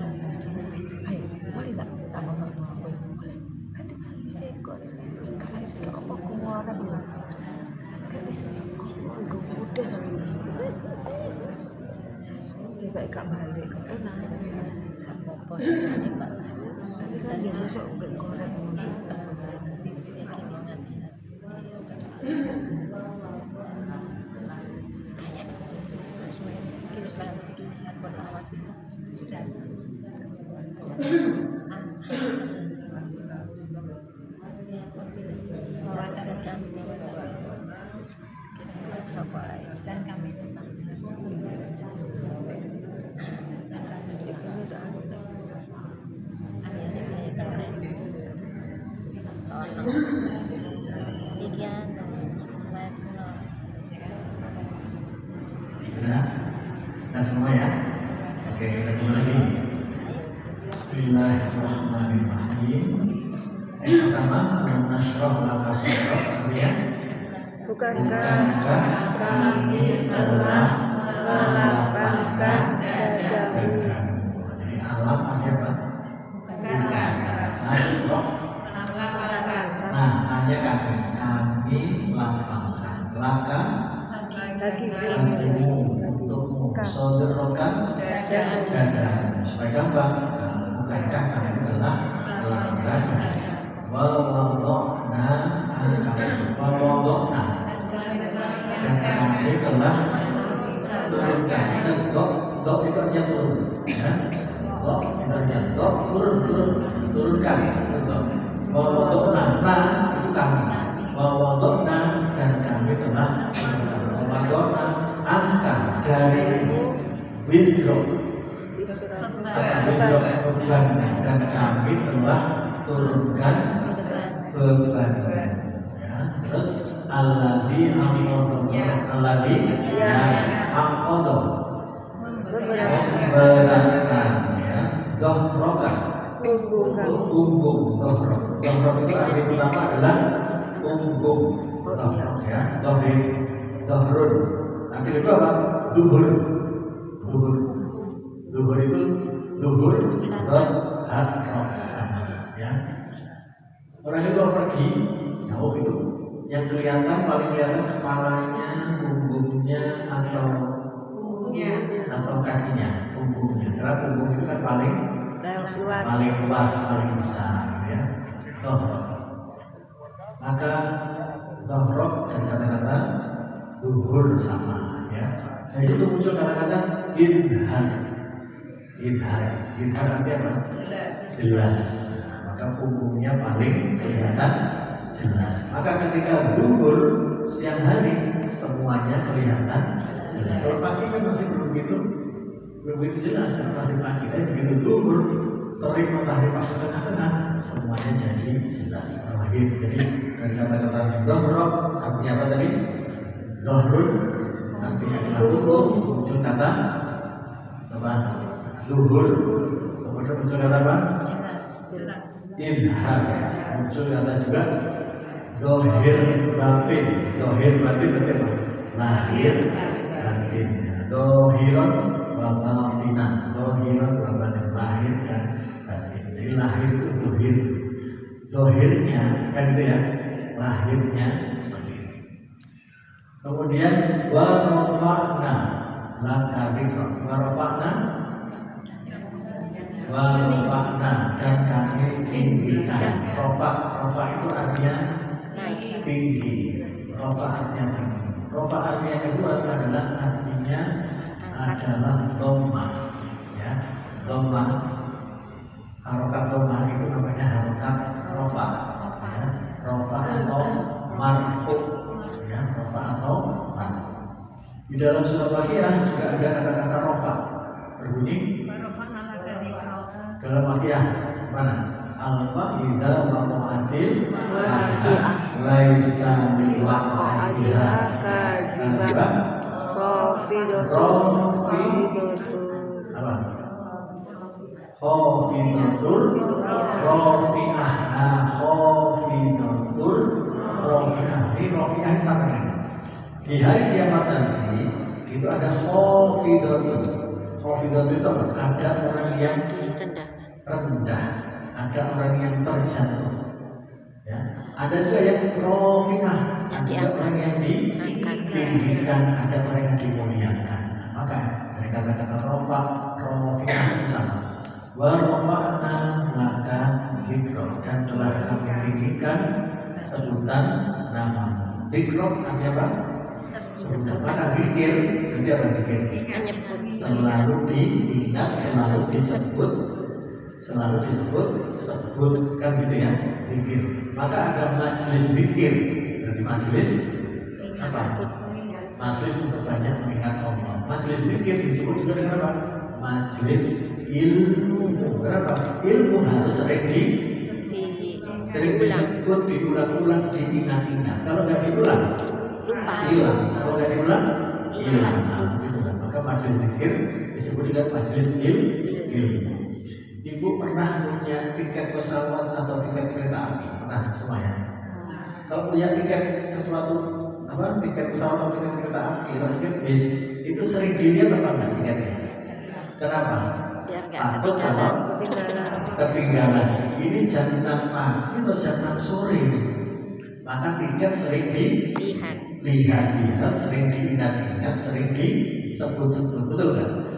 Ayo boleh nggak tambah bapak boleh kan dia balisik kok ini kan apa kuwaran kan isu aku udah sampai tiba ikat balik ke tenang apa ini Pak tapi kan dia besok nggak korek Sudah. dan kami senang. Akhirnya biaya keren. Oh no. Ikian no. Live no. Sudah? Sudah semua ya? Oke, kita coba lagi. Bismillahirrahmanirrahim. Yang pertama, alam nashrah laka sadrak, artinya Bukankah kami telah melapangkan dadamu? Jadi alam artinya apa? Nashrah. Nah, nanya kami lapangkan. Laka bagimu, untukmu, saudarakan dadamu. Supaya gampang, bukankah kami telah melapangkan wawadokna dan kami telah turunkan. Dok itu artinya turun, ya. Dok itu artinya turunkan. Wawadokna, itu kami. Wawadokna dan kami telah turunkan. Wawadokna angka darimu wisro beban, dan kami telah turunkan beban, ya. Terus alladzi angqadha memberatkan, ya. Dohrokan punggung. Dohrok itu arti pertama adalah punggung. Dohrok, ya. Dohrun arti kedua apa? Zuhur itu zuhur dohrok sama, ya. Orang itu kalau pergi jauh itu, yang paling kelihatan kepalanya, punggungnya, atau kakinya, punggungnya. Karena punggung itu kan paling luas, paling besar, ya. Dohrok. Maka dohrok dan kata-kata duhur sama, ya. Dari situ muncul kata-kata idhar. Idhar artinya apa? Jelas. Maka punggungnya paling kelihatan jelas. Maka ketika duhur siang hari semuanya kelihatan jelas. Kalau pagi kan masih belum begitu jelas, karena masih pagi. Tapi begitu duhur terik matahari masuk tengah-tengah, semuanya jadi jelas. Jadi dari kata-kata dohrok artinya apa tadi? Dohrun artinya adalah punggung. Muncul kata apa? Duhur. Kemudian muncul kata apa? Jelas. Ilham. Muncul kata juga dohir batin. Dohir batin berarti apa? Lahir batin. Dohiron wa batinan. Dohiron wa batin, lahir dan batin. Jadi lahir itu dohir. Dohirnya kan gitu ya. Lahirnya seperti itu. Kemudian warofa'na laka dzikra. Warofa'na dan kami tinggikan. Rofa itu artinya tinggi. Rofa artinya tinggi. Rofa artinya kedua adalah dhamma, ya. Dhamma, harokat dhamma itu namanya harokat rofa, ya. Rofa atau marfu, ya. Rofa atau marfu. Di dalam surat Waqiah juga ada kata-kata rofa berbunyi dalam Waqiah mana? Al-Waqidah waqa'atil laisa min waqa'atiha kadzibah Khofidatur Rofi'ah. Khofidatur Rofi'ah. Ini Rofi'ah itu apa? Di hari kiamat nanti itu ada Khofidatur. Khofidatur itu apa? Ada orang yang rendah, ada orang yang terjatuh, ya. Ada juga yang Rofi'ah, ada orang yang ditinggikan, ada orang yang dimuliakan. Maka dari kata-kata Rofi'ah itu sama. Wa rafa'na laka dzikra, dan telah kami tinggikan sebutan nama. Dzikra artinya apa? Sebutan. Maka zikir itu apa? Zikir selalu diingat, selalu disebut selalu sebutkan gitu ya, zikir. Maka ada majelis zikir, berarti majelis apa? Majelis untuk banyak mengingat Allah. Majelis zikir disebut juga dengan apa? Majelis ilmu. Kenapa? Ilmu harus sering disebut, diulang-ulang, diingat-ingat. Kalau nggak diulang, lupa. Hilang. Kalau nggak diulang, Hilang. Nah, gitu lah. Maka majelis zikir disebut juga majelis ilmu. Ibu pernah punya tiket pesawat atau tiket kereta api? Pernah semuanya? Kalau punya tiket sesuatu, tiket pesawat atau tiket kereta api atau tiket bis, itu sering dilihat apa enggak tiketnya? Kenapa? Biar nggak Takut kalau ketinggalan. Ini jam 6 pagi atau jam 6 sore, maka tiket sering dilihat, sering diingat-ingat, sering disebut-sebut, betul kan?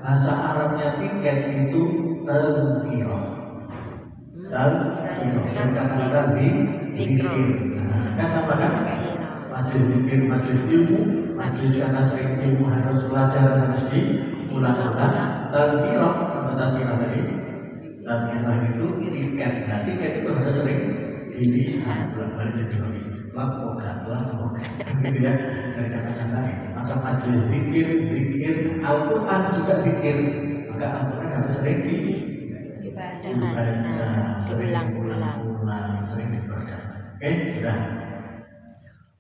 Bahasa Arabnya tiket itu tadhkirah. Dan kata-kata zikir. Nah, kan sama kan? Majelis zikir, majelis ilmu, majelis karena sering ilmu harus pelajaran harus diulang-ulang. Tadhkirah, apa tadhkirah tadi? Tadhkirah itu tiket. Nah, tiket itu harus sering dilihat, bulan-bulan ditemui. Lapokan, gitu ya, dari kata-kata itu. Maka majelis zikir, Al-Quran juga zikir. Maka Al-Quran harus sering dibaca, sering diulang-ulang, sering diperdalam. Oke, sudah.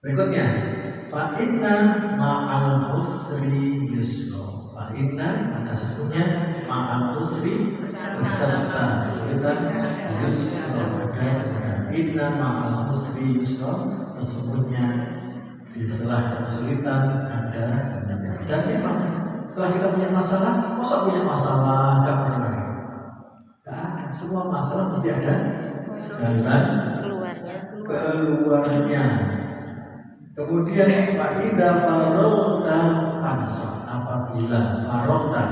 Berikutnya, fa inna ma'al usri yusra. Fa inna, maka sesungguhnya ma'al usri beserta kesulitan yusra. Inna ma'al usri yusra, sesungguhnya di setelah kesulitan ada kemudahan. Dan memang setelah kita punya masalah, masa punya masalah gak pernah? Nah, semua masalah mesti ada jalan keluarnya. Kemudian fa'idha farogta fansah. Apabila farogta,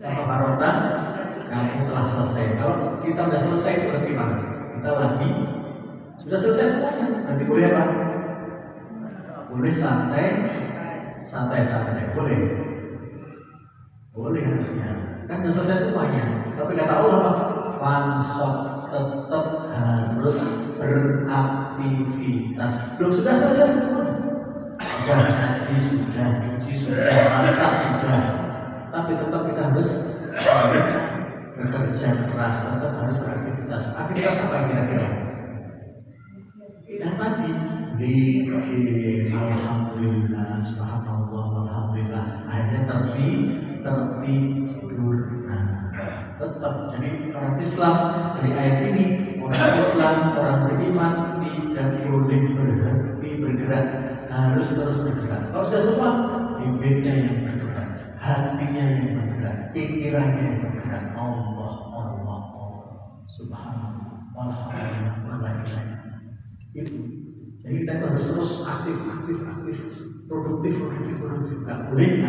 apa farogta? Kamu telah selesai. Kalau kita sudah selesai itu berarti mana? Kita lagi sudah selesai semuanya. Nanti boleh apa? Boleh santai, boleh harusnya. Kan sudah selesai semuanya. Tapi kata Allah apa? Fansah, tetap harus beraktivitas. Belum sudah selesai semua. Sudah ngaji, sudah nyuci, sudah masak, sudah. Tapi tetap kita harus bekerja keras, tetap harus beraktivitas. Aktivitas apa yang kira-kira? Yang tadi zikir, alhamdulillah, subhanallah, alhamdulillah. Akhirnya tertidur. Nah, tetap jadi orang Islam dari ayat ini, orang Islam, orang beriman tidak boleh berhenti bergerak, harus terus bergerak. Kalau sudah semua, bibirnya yang bergerak, hatinya yang bergerak, pikirannya yang bergerak. Allah, subhanallah, walhamdulillah, walailah. Itu. Jadi kita harus terus aktif, produktif. Gak boleh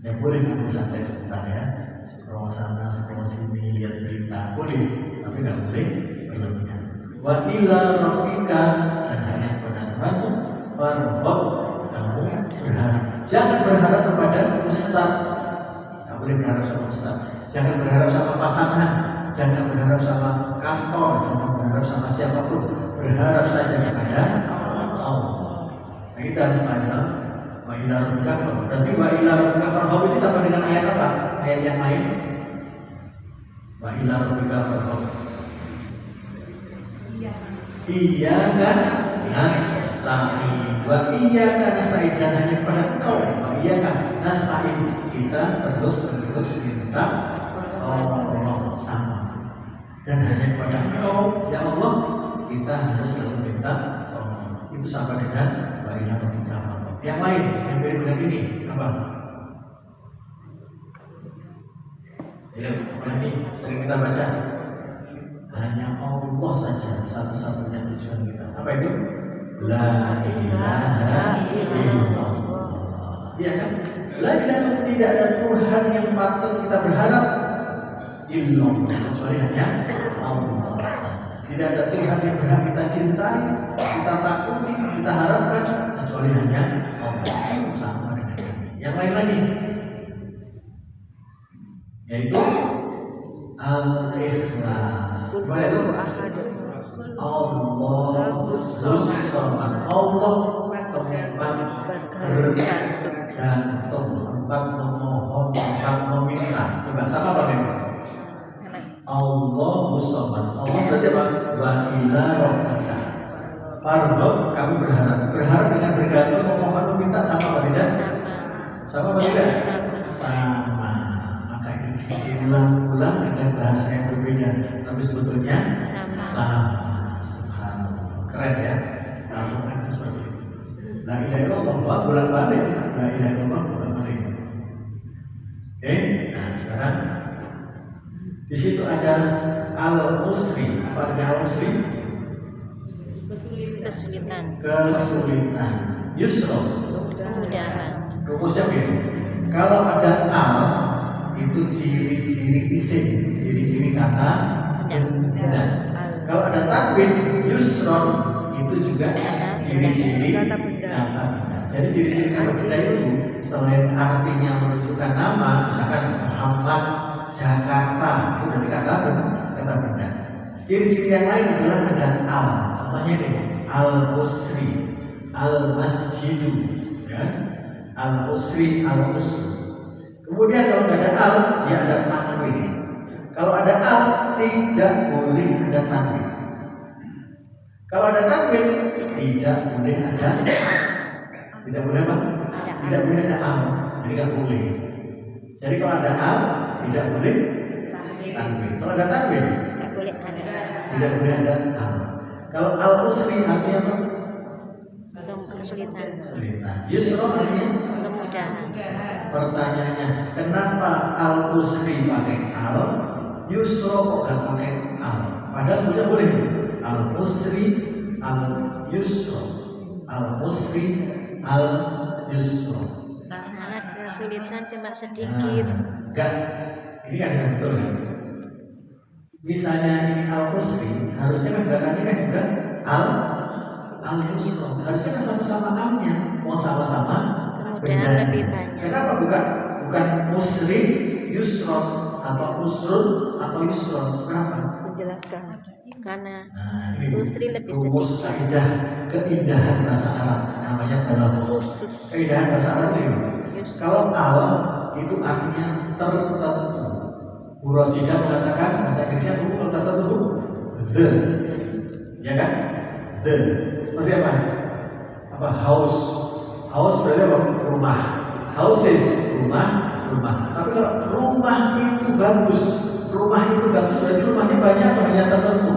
ya boleh nggak sampai sebentar ya, scroll sana, scroll sini, lihat berita boleh, tapi gak boleh berlebihan. Wa ila rabbika, dan hanya kepada Tuhanmu, farghab, kamu berharap. Jangan berharap kepada ustaz, gak boleh berharap sama ustaz. Jangan berharap sama pasangan, jangan berharap sama kantor, jangan berharap sama siapapun. Berharap saja kepada Allah. Nah, kita harus paham wa ila rabbika. Berarti wa ila rabbika farghab ini sama dengan ayat apa? Ayat yang lain. Wa ila rabbika farghab. Iyyaka nasta'in. Wa iyyaka nasta'in, dan hanya kepada Engkau. Wa iyyaka nasta'in, kita terus minta Allah sama. Dan hanya kepada Engkau ya Allah kita harus selalu minta tolong. Itu sama dengan wa ila rabbika farghab. Yang lain yang beda dengan ini apa? Ya, ini sering kita baca. Hanya Allah saja satu-satunya tujuan kita. Apa itu? La ilaha illallah. Iya kan? La ilaha, tidak ada Tuhan yang patut kita berharap illallah, kecuali hanya Allah saja. Tidak ada Tuhan yang berhak kita cintai, kita takuti, kita harapkan, kecuali hanya Allah. Sama dengan ini. Yang lain lagi. yaitu al-ikhlas. Gimana itu? Allahus Samad. Allah tempat bergantung, tempat memohon, tempat meminta. Coba sama Pak Ben. Allahus Samad. Allah berarti apa? Wa ila rabbika farghab, kami berharap dengan bergantung, memohon, meminta, sama apa tidak? Sama apa tidak? Sama. Maka ini diulang-ulang dengan bahasa yang berbeda, tapi sebetulnya sama. Subhanallah, keren ya. Al-Quran seperti itu. La ilaha illallah bolak-balik, la ilaha illallah bolak-balik. Oke, nah sekarang di situ ada al-usri. Apa artinya al-usri? Kesulitan. Yusra, kemudahan. rumusnya begini. Kalau ada al, itu ciri-ciri isim, ciri-ciri kata benda. Kalau ada tanwin, yusron, itu juga ciri-ciri kata benda. Jadi ciri-ciri kata benda itu selain artinya menunjukkan nama, misalkan Muhammad, Jakarta, itu dari kata benda. Ciri-ciri yang lain adalah ada al. Contohnya ini, al-usri, al-masjidu, ya, al-usri, al-usri. Kemudian kalau nggak ada al, ya ada tanwin. Kalau ada al, tidak boleh ada tanwin. Kalau ada tanwin, tidak boleh ada. Tidak boleh apa? Tidak boleh ada al. Jadi nggak boleh. Jadi kalau ada al, tidak boleh tanwin. Kalau ada tanwin, Tidak boleh ada. tidak boleh ada al. Kalau al-usri artinya apa? Kesulitan. Kesulitan. Yusra artinya Kemudahan. pertanyaannya, kenapa al-usri pakai al, yusra kok gak pakai al? Padahal sebenarnya boleh. Al-usri, al-yusra, al-usri, al-yusra. Karena kesulitan cuma sedikit. Enggak, ini kan betul kan? Misalnya ini al-usri, harusnya kan belakangnya kan juga al-yusra. Harusnya kan sama-sama al-nya, mau sama-sama Kemudahan lebih banyak. Kenapa bukan musri, yusron, atau usrun, atau yusron? Kenapa? Menjelaskan. Karena Ini usri lebih rumus sedikit. keindahan bahasa Arab, namanya balaghah. Khusus. Keindahan bahasa Arab itu. Yusra. Kalau al itu artinya tertentu. Bu Rosida mengatakan bahasa Inggrisnya kalau tertentu the, ya kan? The. Seperti apa? Apa? House. House berarti apa? Rumah. Houses, rumah. Tapi kalau rumah itu bagus, berarti rumahnya banyak atau hanya tertentu?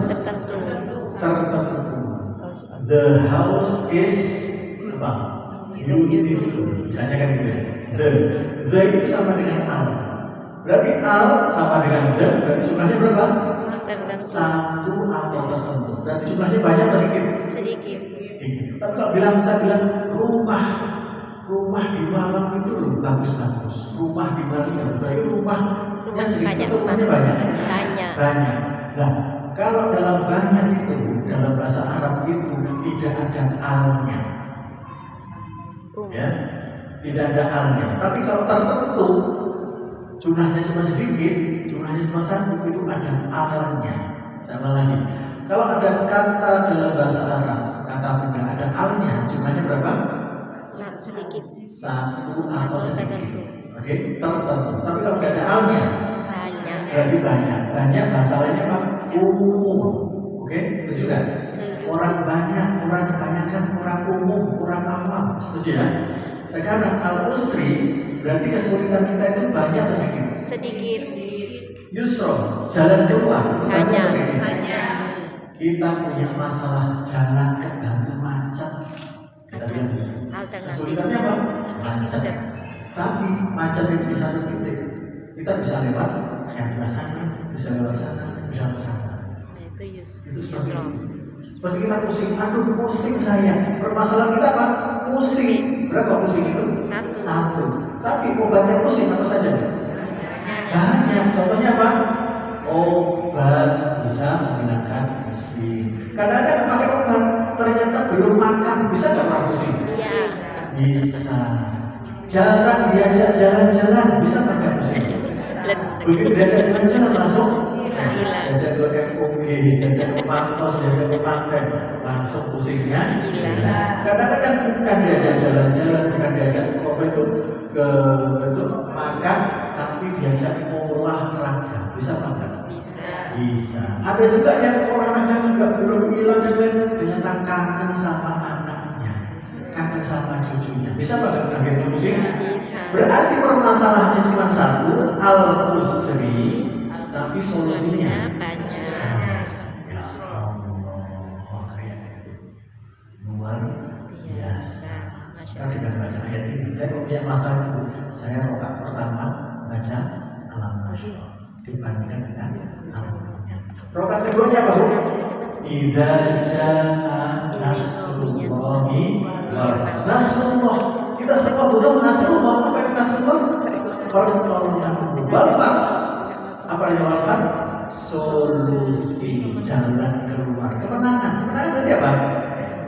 Tertentu. The house is apa? Beautiful. Misalnya kan gitu. The itu sama dengan al. Berarti al sama dengan the. Berarti jumlahnya berapa? Tertentu. Satu atau tertentu. Berarti jumlahnya banyak atau dikit? Sedikit. Tapi kalau saya bilang rumah di Malang itu loh bagus. Rumah di Malang itu berarti rumahnya sedikit atau rumahnya banyak? Banyak. Nah, kalau dalam banyak itu dalam bahasa Arab itu tidak ada alnya, ya, tidak ada alnya. Tapi kalau tertentu jumlahnya cuma sedikit, jumlahnya cuma satu, itu ada alnya. Sama lagi. Kalau ada kata dalam bahasa Arab, kata benda ada alnya, jumlahnya berapa? Sedikit. Satu atau sedikit. Tertentu. Oke, tertentu. Tapi kalau tidak ada alnya, Banyak. berarti banyak. Banyak bahasa lainnya apa? Umum. Oke, setuju kan? Orang banyak, orang kebanyakan, orang umum, orang awam. Setuju ya? Sekarang al-usri berarti kesulitan kita itu banyak atau sedikit? Sedikit. Yusro, jalan keluar. Hanya. Kita punya masalah jalan kebantu macet. Kita bilang kesulitannya apa? Macet. Tapi macet itu di satu titik. Kita bisa lewat yang sebelah sana, bisa lewat sana, bisa lewat sana. Itu seperti itu. Seperti kita pusing, aduh pusing saya. Permasalahan kita apa? Pusing. Berapa pusing itu? Satu. Tapi obatnya pusing apa saja? Banyak. Contohnya apa? Obat bisa menghilangkan pusing. Kadang-kadang pakai obat, ternyata belum makan, bisa nggak orang pusing? Iya. Bisa. Jarang diajak jalan-jalan, bisa nggak pusing? Begitu diajak jalan-jalan langsung Hilang. diajak ke FOG, diajak ke Pantos, diajak ke pantai, langsung pusingnya Hilang. Kadang-kadang bukan diajak jalan-jalan, bukan diajak apa itu makan, tapi diajak olahraga. Bisa apa enggak? Bisa. Ada juga yang olahraga juga belum hilang dengan kangen sama anaknya, kangen sama cucunya. Bisa apa enggak lagi pusing? Bisa. Berarti permasalahannya cuma satu, al-usri, tapi solusinya Banyak. ya Allah, kayak itu luar biasa. Masya Kita dengan baca ayat ini, saya punya masa itu, saya rokaat pertama baca alam nasyr dibandingkan dengan alamnya. Rokaat keduanya apa bu? Idza jaa nasrullahi wal nasrullah. Kita semua butuh nasrullah. Apa itu nasrullah? Pertolongan wal fath. Apa yang wal fath? Solusi, jalan keluar, kemenangan. Kemenangan berarti apa?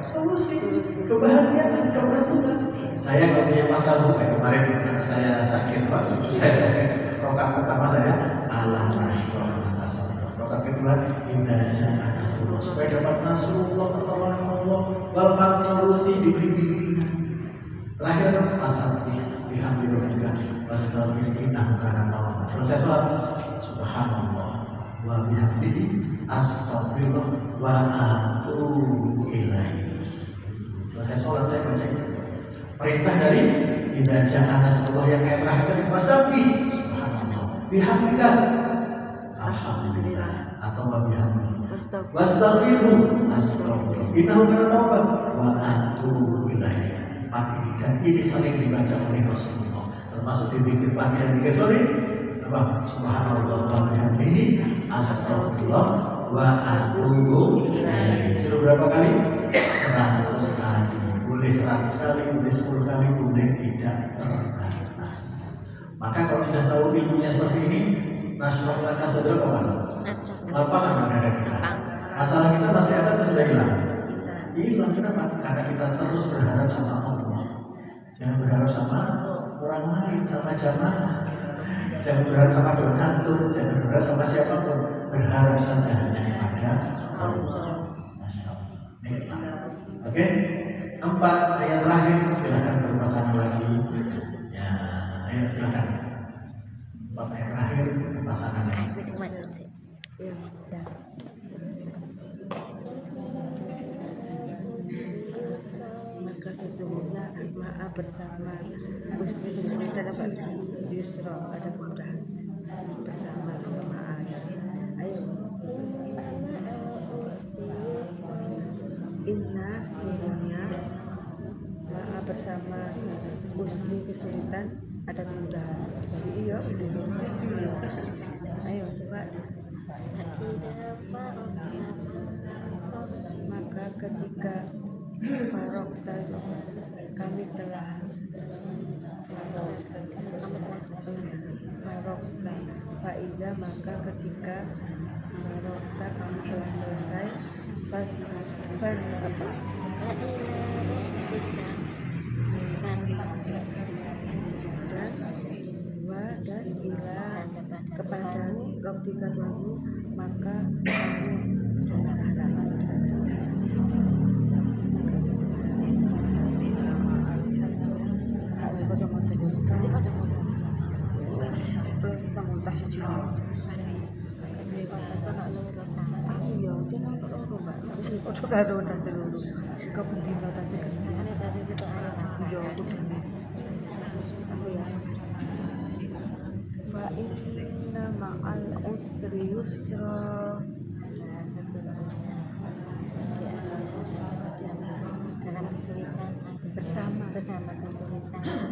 Solusi, kebahagiaan, keberuntungan. Saya kalau punya masalah kemarin karena saya sakit, Pak, cucu saya sakit. Rokaat pertama saya alam nasyr. Rokaat kedua indah jannah nasrullah. Supaya dapat nasrullah, pertolongan Allah, wal fath, solusi, diberi bimbingan. Terakhir asabih bihamdillah wastaghfir innahu kana tawwab. Selesai sholat, subhanallah wa bihamdihi astaghfirullah wa atubu ilaihi. Selesai sholat saya baca perintah dari idza jaa nasrullah yang ayat terakhir tadi wasabbih subhanallah bihamdika alhamdulillah atau wa bihamdihi wastaghfiru astaghfirullah innahu kana tawwab wa atubu ilaihi. Dan ini sering dibaca oleh Rasulullah, termasuk di zikir pagi dan zikir sore. Apa? Subhanallah wa bihamdihi astaghfirullah wa atubu ilaihi. Sudah berapa kali? 100 kali. Boleh 100 kali, boleh 10 kali, boleh tidak terbatas. Maka kalau sudah tahu ilmunya seperti ini, nasional kasadar apa? Apa kan ada kita? Masalah kita masih ada atau sudah hilang? Hilang. Kenapa? Karena kita terus berharap sama Allah. Jangan berharap sama orang lain, sama jamaah. Jangan berharap sama donatur, jangan berharap sama siapapun. Berharap saja hanya kepada Allah. Masya Allah. Oke, 4 ayat terakhir. Silakan berpasangan lagi. Ya, ayo silakan. 4 ayat terakhir berpasangan lagi. Ya, dah. Maka sesungguhnya maaf bersama Gusti kesulitan dapat yusra, ada kemudahan bersama bersamaan. Ayo. Inna sesungguhnya maaf bersama Gusti kesulitan ada kemudahan. Jadi iya. Ayo Pak. Maka ketika Farokta kami telah Farokta Faidah maka ketika Farokta kami telah selesai Fan apa? Dan ila kepada Rabbika Tuhanmu maka kamu karo dan seluruh kepentingan dan segala yo kudune aku ya fa inna ma'al usri yusra dalam kesulitan bersama kesulitan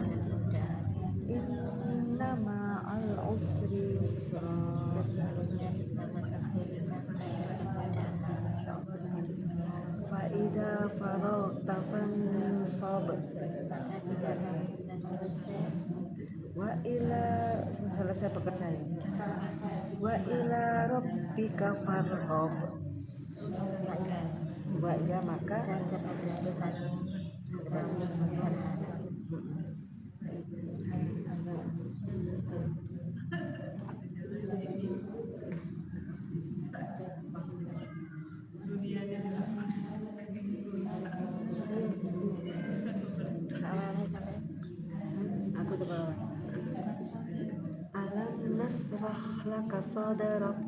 inna ma'al usri yusra Fa'ida faragta fansab wa ila selesai pekerjaan wa ila rabbika farghab wa ila maka laka sadrak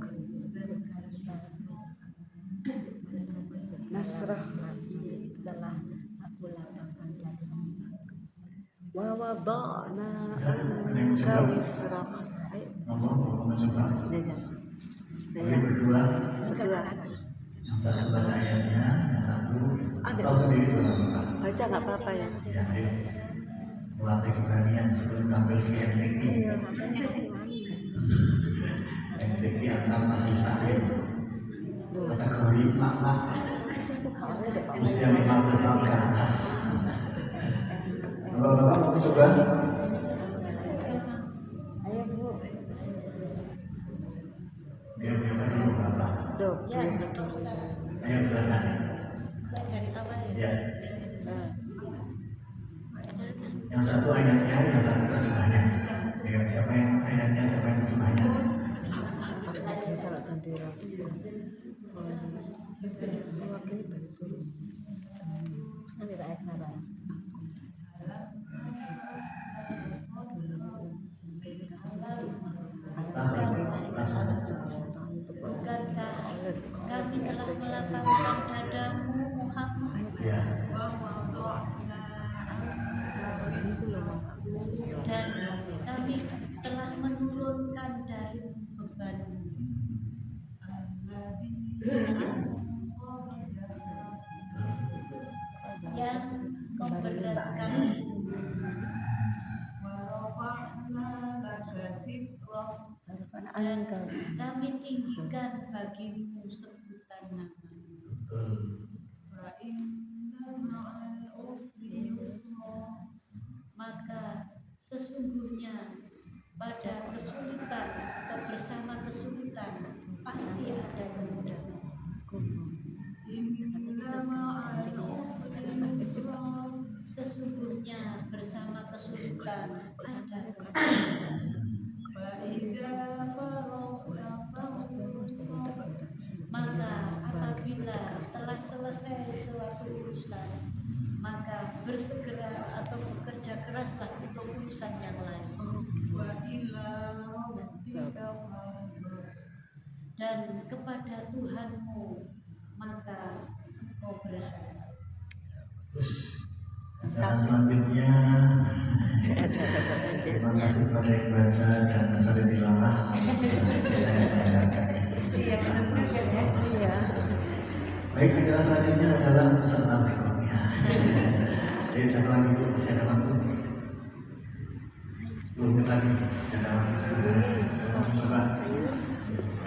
nasrah telah aku lapangkan dadamu. wa wada'na Ada yang anka mencoba? wisrak. Ayo, Ngomong mencoba. Daya. Kami berdua. Berdua. Yang satu bahasa ayatnya, yang satu Ada. atau sendiri juga nggak apa-apa. Baca nggak apa-apa ya. Ya, ayo. Melatih keberanian sebelum tampil di MTQ. MTQ antar masih sakit. Kategori mak-mak usia 50 tahun ke atas. Bapak-bapak mau coba? Ayo Bu. Dia coba dulu Bapak. Tuh, Ya, belum itu Ustaz. Ayo silakan. Dari awal ya. Ya, Nah, yang satu ayatnya, yang satu terjemahnya. Ya, siapa yang ayatnya, siapa yang terjemahnya? salah tandira. Mewakili bagus. nanti ayat sabar. Langsung. Bukankah kami telah melapangkan dadamu Muhammad Ya, dan kami telah menurunkan dari bebanmu yang memberatkan. Arfana Dan anka. kami tinggikan bagimu sebutan nama. betul. Maka sesungguhnya pada kesulitan atau bersama kesulitan pasti ada kemudahan. Sesungguhnya bersama kesulitan ada kemudahan. Maka apabila telah selesai suatu urusan, maka bersegera atau bekerja keraslah untuk urusan yang lain. Dan kepada Tuhanmu maka engkau berharap. Terus, acara selanjutnya. Terima kasih kepada yang baca dan mesalin tilawah. Iya, benar juga ya. Iya. Baik, acara selanjutnya adalah peserta berikutnya. Jadi siapa lagi Bu? Masih ada waktu? 10 menit lagi. Masih ada waktu 10 menit. Coba.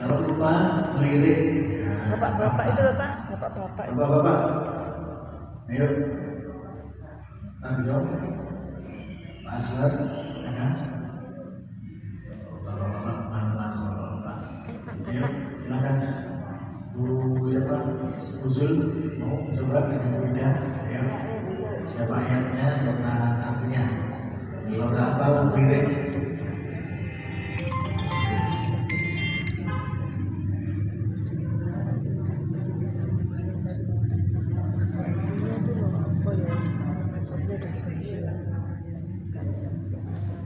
Kalau lupa melirik. Ya, Bapak-bapak itu apa? Bapak, bapak-bapak itu. Bapak-bapak. Ayo. Tanggung. Pak Aswar. Ada? Bapak-bapak, pelan-pelan bapak-bapak. Ayo, silakan. Bu siapa? Usul mau coba dengan Bu Ida. Ya. Siapa ayatnya, siapa artinya. Kalau nggak apa, mau pilih. Dia tuh loh, apa ya? Passwordnya udah ganti. Nggak bisa masuk.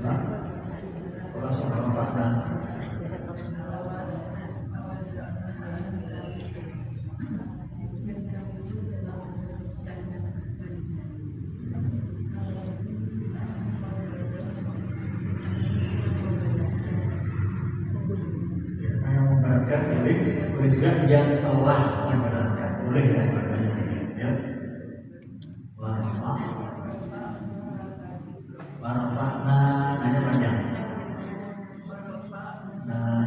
Nah, langsung ke fakta. Bisa kamu Yang memberatkan boleh, boleh juga yang telah memberatkan boleh ya, ya. Warfa'na hanya panjang. Nah,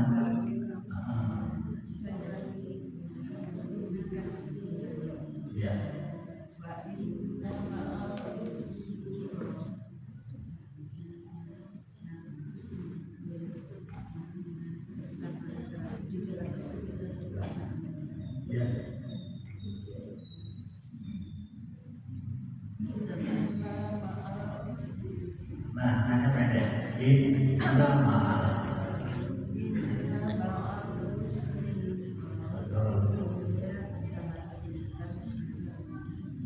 ya. Ya. Nah, nanya pendek. Ini mahal.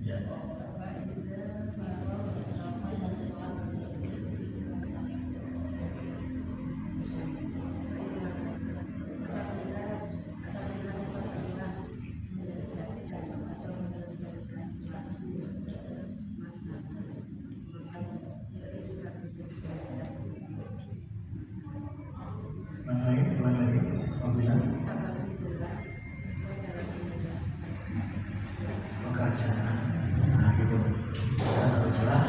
Ya. Nah gitu. Ya, teruslah.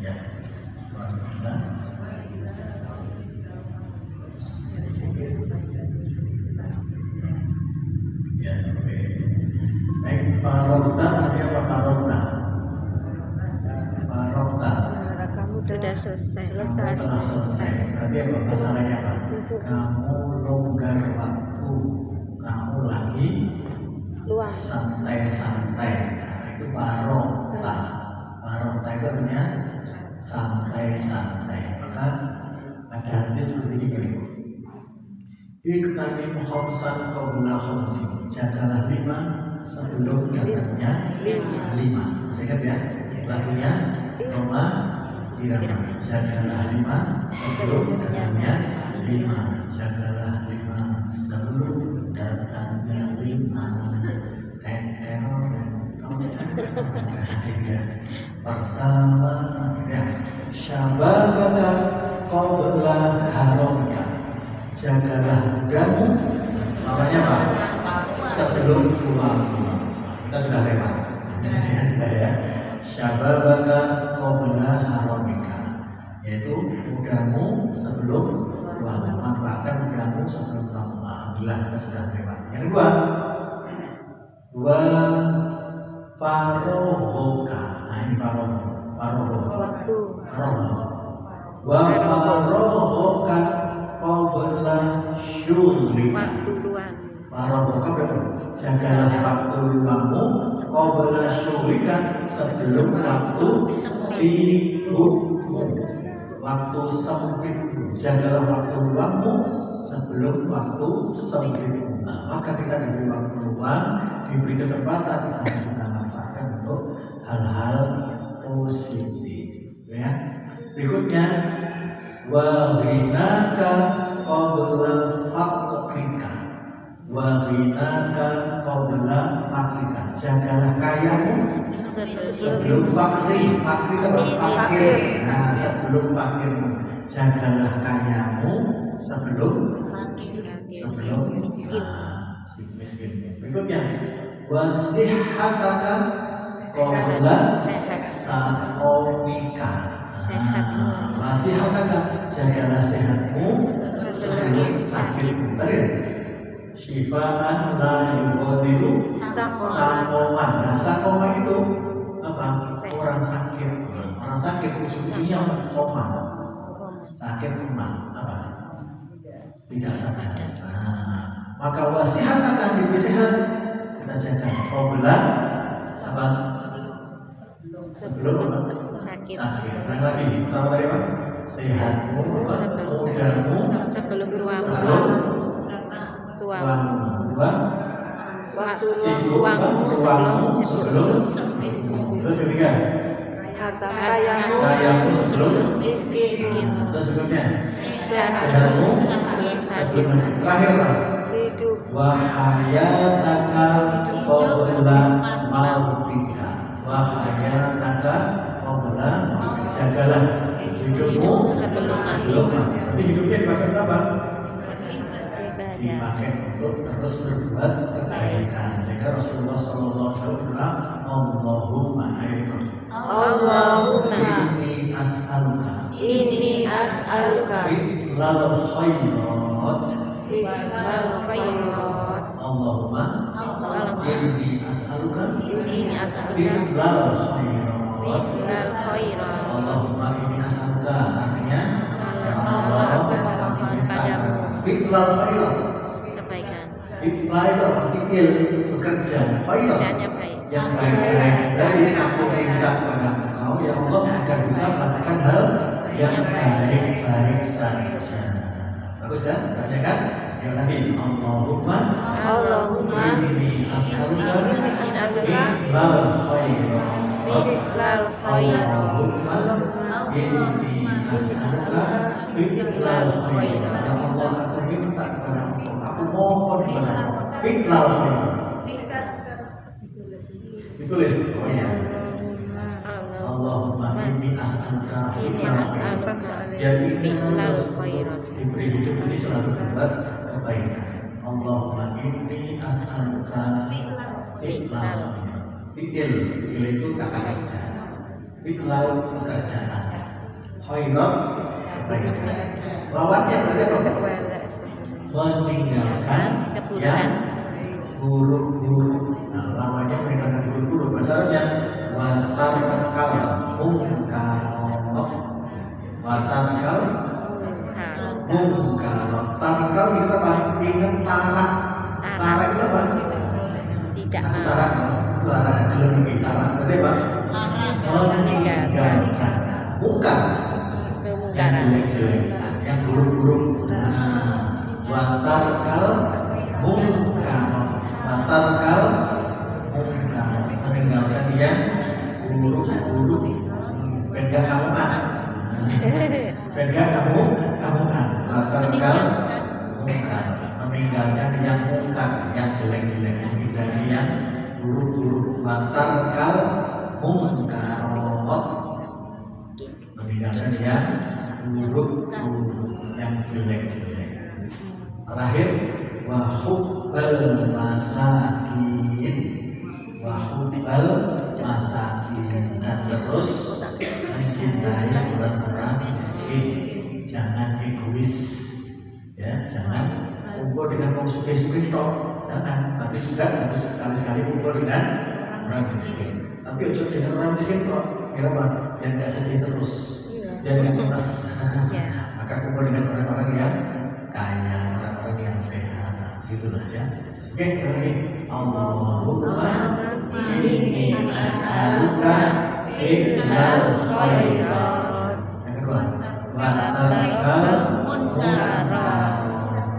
Ya. Alhamdulillah. Ya, oke. Baik, farokta artinya apa farokta? Farokta. Kamu Sudah selesai. Kamu telah selesai. Berarti apa pasangannya apa? Kamu longgar waktu. Kamu lagi luang. santai-santai. Nah, itu farokta. Farokta itu artinya santai-santai. Maka ada hadis seperti ini. Iktanim khamsan qabla khamsin. Jagalah 5 sebelum datangnya 5. Saya ingat ya, lagunya Roma Irama. Jagalah 5 sebelum datangnya 5. Jagalah 5 sebelum datangnya 5. Pertama ya, syababaka qabla haramika. Jagalah mudamu, namanya apa? Sebelum tuamu. Kita sudah lewat. Ya, sudah ya. Syababaka qabla haramika, yaitu mudamu sebelum tuamu. Manfaatkan mudamu sebelum tuamu. Alhamdulillah kita sudah lewat. Yang kedua, wa farohoka. Nah ini faroho. Waktu. Wa farohoka qabla syughlika. Waktu luang. Farohoka berarti jagalah waktu luangmu qabla syughlika, sebelum waktu sibukmu. Waktu sempitmu, jagalah waktu luangmu sebelum waktu sempitmu. Nah, maka kita diberi waktu luang, diberi kesempatan, kita harus kita manfaatkan untuk hal-hal positif. Ya. Berikutnya, wa ghinaka qabla faqrika. Wa ghinaka qabla faqrika. Jagalah kayamu sebelum fakri. Fakri itu fakir. Nah, sebelum fakirmu. Jagalah kayamu sebelum miskin. Berikutnya, wasihhataka qabla saqomika. Wasihhataka, jagalah sehatmu sebelum sakitmu. Tadi syifaan la yughadiru sakoma. Nah, sakoma itu apa? Orang sakit. Orang sakit ujung-ujungnya apa? Koma. Sakit koma apa? Tidak sadar. Nah, maka wasihat akan diberi sehat, kita jaga qabla apa? Sebelum apa? Sakit. Yang lagi, pertama tadi apa? Sehatmu, mudamu, Sebelum tuamu. Uangmu sebelum. Terus ketiga, Harta kayamu sebelum miskin. Terus berikutnya, Sehatmu sebelum sakit. terakhir lah, hidup. wahayataka qabla mautika. Wahayataka qabla mautika. Jagalah hidupmu sebelum mati. Berarti hidupnya dipakai apa? Dipakai untuk terus berbuat kebaikan. Sehingga Rasulullah SAW bilang, Allahumma ayyuhum. Allahumma Inni as'aluka fi'lal khairat. Allahumma inni as'aluka fi'lal khairat. Allahumma inni as'aluka, artinya ya Allah, aku memohon padamu fi'lal khairat. Kebaikan. Fi'lal itu apa? Fi'il, bekerja. Khairat Kerjanya baik. yang baik-baik. Dari aku minta kepada Engkau ya Allah agar bisa melakukan hal yang baik-baik saja. Bagus kan? Banyak kan? Yang lagi Allahumma inni as'aluka fi'lal khairat. Allahumma inni as'aluka fi'lal khairat. Ya Allah, aku minta kepada Engkau, aku mohon kepada Engkau fi'lal khairat. Ditulis. Oh iya. Allahumma inni as'aluka fi'lal khairat. Jadi diberi hidup ini selalu berbuat kebaikan. Allahumma inni serta fi'lal. Fi'il itu kata kerja. Fi'lal pekerjaan. Khairat kebaikan. Lawannya berarti apa? Meninggalkan yang buruk-buruk. Nah, lawannya meninggalkan buruk-buruk. Masalahnya watarkal mungkarot. Watarkal mungkarot. Tarkal kita paling ingat tarak. Tarak itu apa? Tidak mau. Tarak. Tarak belum tarak. Berarti apa? Meninggalkan. Mungkar. Yang Kemungkaran. jelek-jelek, yang buruk-buruk. Nah, watarkal mungkarot. Watarkal mungkarot. Meninggalkan yang buruk-buruk. Pegang kamuan. Pegang kamuan. Watarkal mungkar. Meninggalkan yang mungkar, yang jelek-jelek. Menghindari yang buruk-buruk. Watarkal mungkarot. Meninggalkan yang buruk-buruk, yang jelek-jelek. Terakhir, wahubbal masakin. Wahubbal masakin. Dan terus mencintai orang-orang miskin. Jangan egois, ya, jangan kumpul dengan orang sugih-sugih toh, jangan. Tapi juga harus sekali-sekali kumpul dengan orang miskin. Tapi ojo dengan orang miskin toh, kira apa? Yang tidak sedih terus, yang tidak lemes. Maka kumpul dengan orang-orang yang kaya, orang-orang yang sehat, gitulah ya. Oke, lagi Allahumma inni as'aluka fi'lal khairat. Yang kedua, wa tarkal munkarat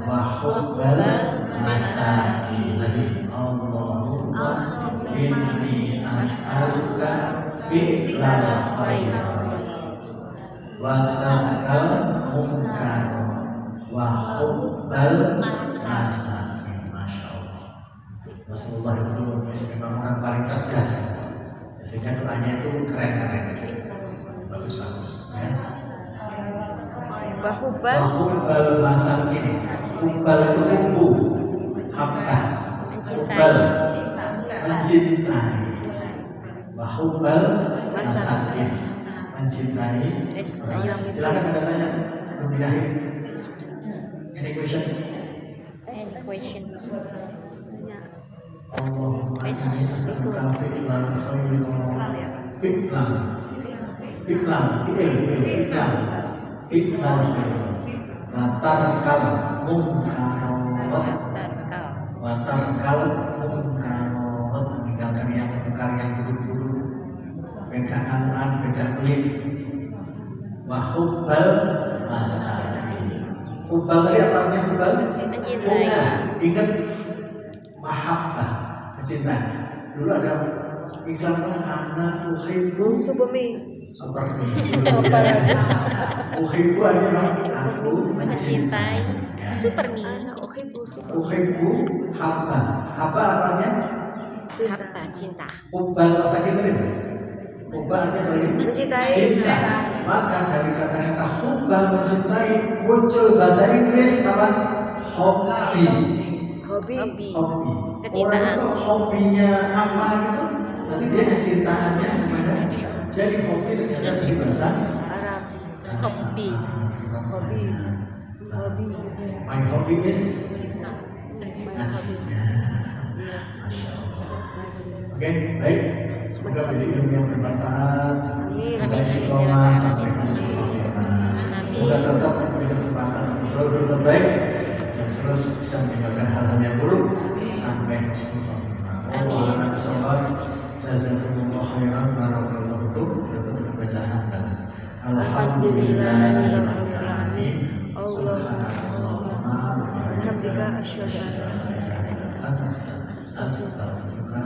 wa hubbal masakin. Lagi Allahumma inni as'aluka fi'lal khairat wa tarkal munkarat wa hubbal masakin. Masya Allah, Rasulullah itu memang orang paling cerdas, sehingga doanya itu keren-keren, bagus-bagus ya. Wahubbal masakin. Hubbal itu hubbu, habba. Hubbal mencintai. Wahubbal masakin, mencintai. Silakan ada tanya, belum dihari. Any question? Any questions? Allahumma inni as'aluka fi'lan khairan. Fi'lan watarkal munkarot. Watarkal munkarot. Meninggalkan yang mungkar, yang buruk-buruk. Beda kamuan, beda kulit. Wahubbal masakin. Hubbal tadi apa artinya hubbal? Mencintai. Ingat mahabbah, kecintaan. Dulu ada iklan anak uhibbu seperti uhibbu artinya aku Mencintai. ya. Supermi. Uhibbu habba. Habba artinya Harta cinta. hubbal masakin tadi. Hubbal artinya Mencintai. cinta. Maka dari kata-kata hubbal mencintai muncul bahasa Inggris apa? Hobi. Hobi. Orang itu hobinya apa gitu, nanti dia kecintaannya kepada. Jadi hobi ternyata dari bahasa Arab. Hobi. My hobby is ngaji. Masya Allah. Oke, baik. Semoga menjadi ilmu yang bermanfaat. Semoga istiqomah sampai husnul khotimah. Semoga tetap memberi kesempatan untuk selalu berbuat baik dan terus bisa meninggalkan hal-hal yang buruk sampai husnul khotimah. Allahumma sholli jazakumullah khairan barakallahu fikum. Untuk bacaan hamdalah. Alhamdulillahirabbil alamin. Subhanallahumma wa bihamdika asyhadu an la ilaha illa anta astaghfiruka.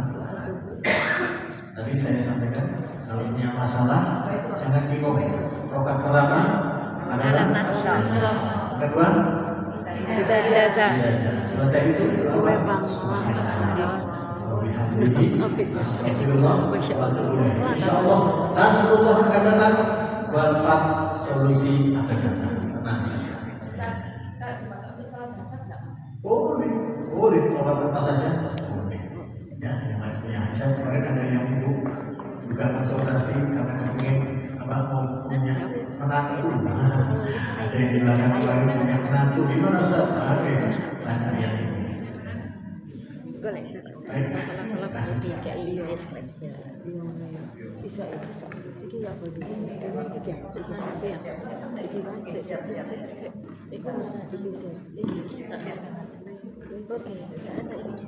Tadi saya sampaikan kalau punya masalah jangan bingung. Rokat pertama Alam nasrah. kedua Kita jelasan. selesai itu doa Insyaallah Rasulullah akan datang, wafat solusi akan datang. Tenang saja. Boleh sholat apa saja. Boleh. saya kemarin ada yang ibu juga konsultasi karena ingin mau punya menantu. Ada yang di belakang lagi punya menantu. Gimana Ustaz? Oke, nah saya ini. Salah-salah pasti kayak ini deskripsi. Bisa ya, bisa. Iki ya apa dulu? Iki ya. Iki kan Oke, ada ini.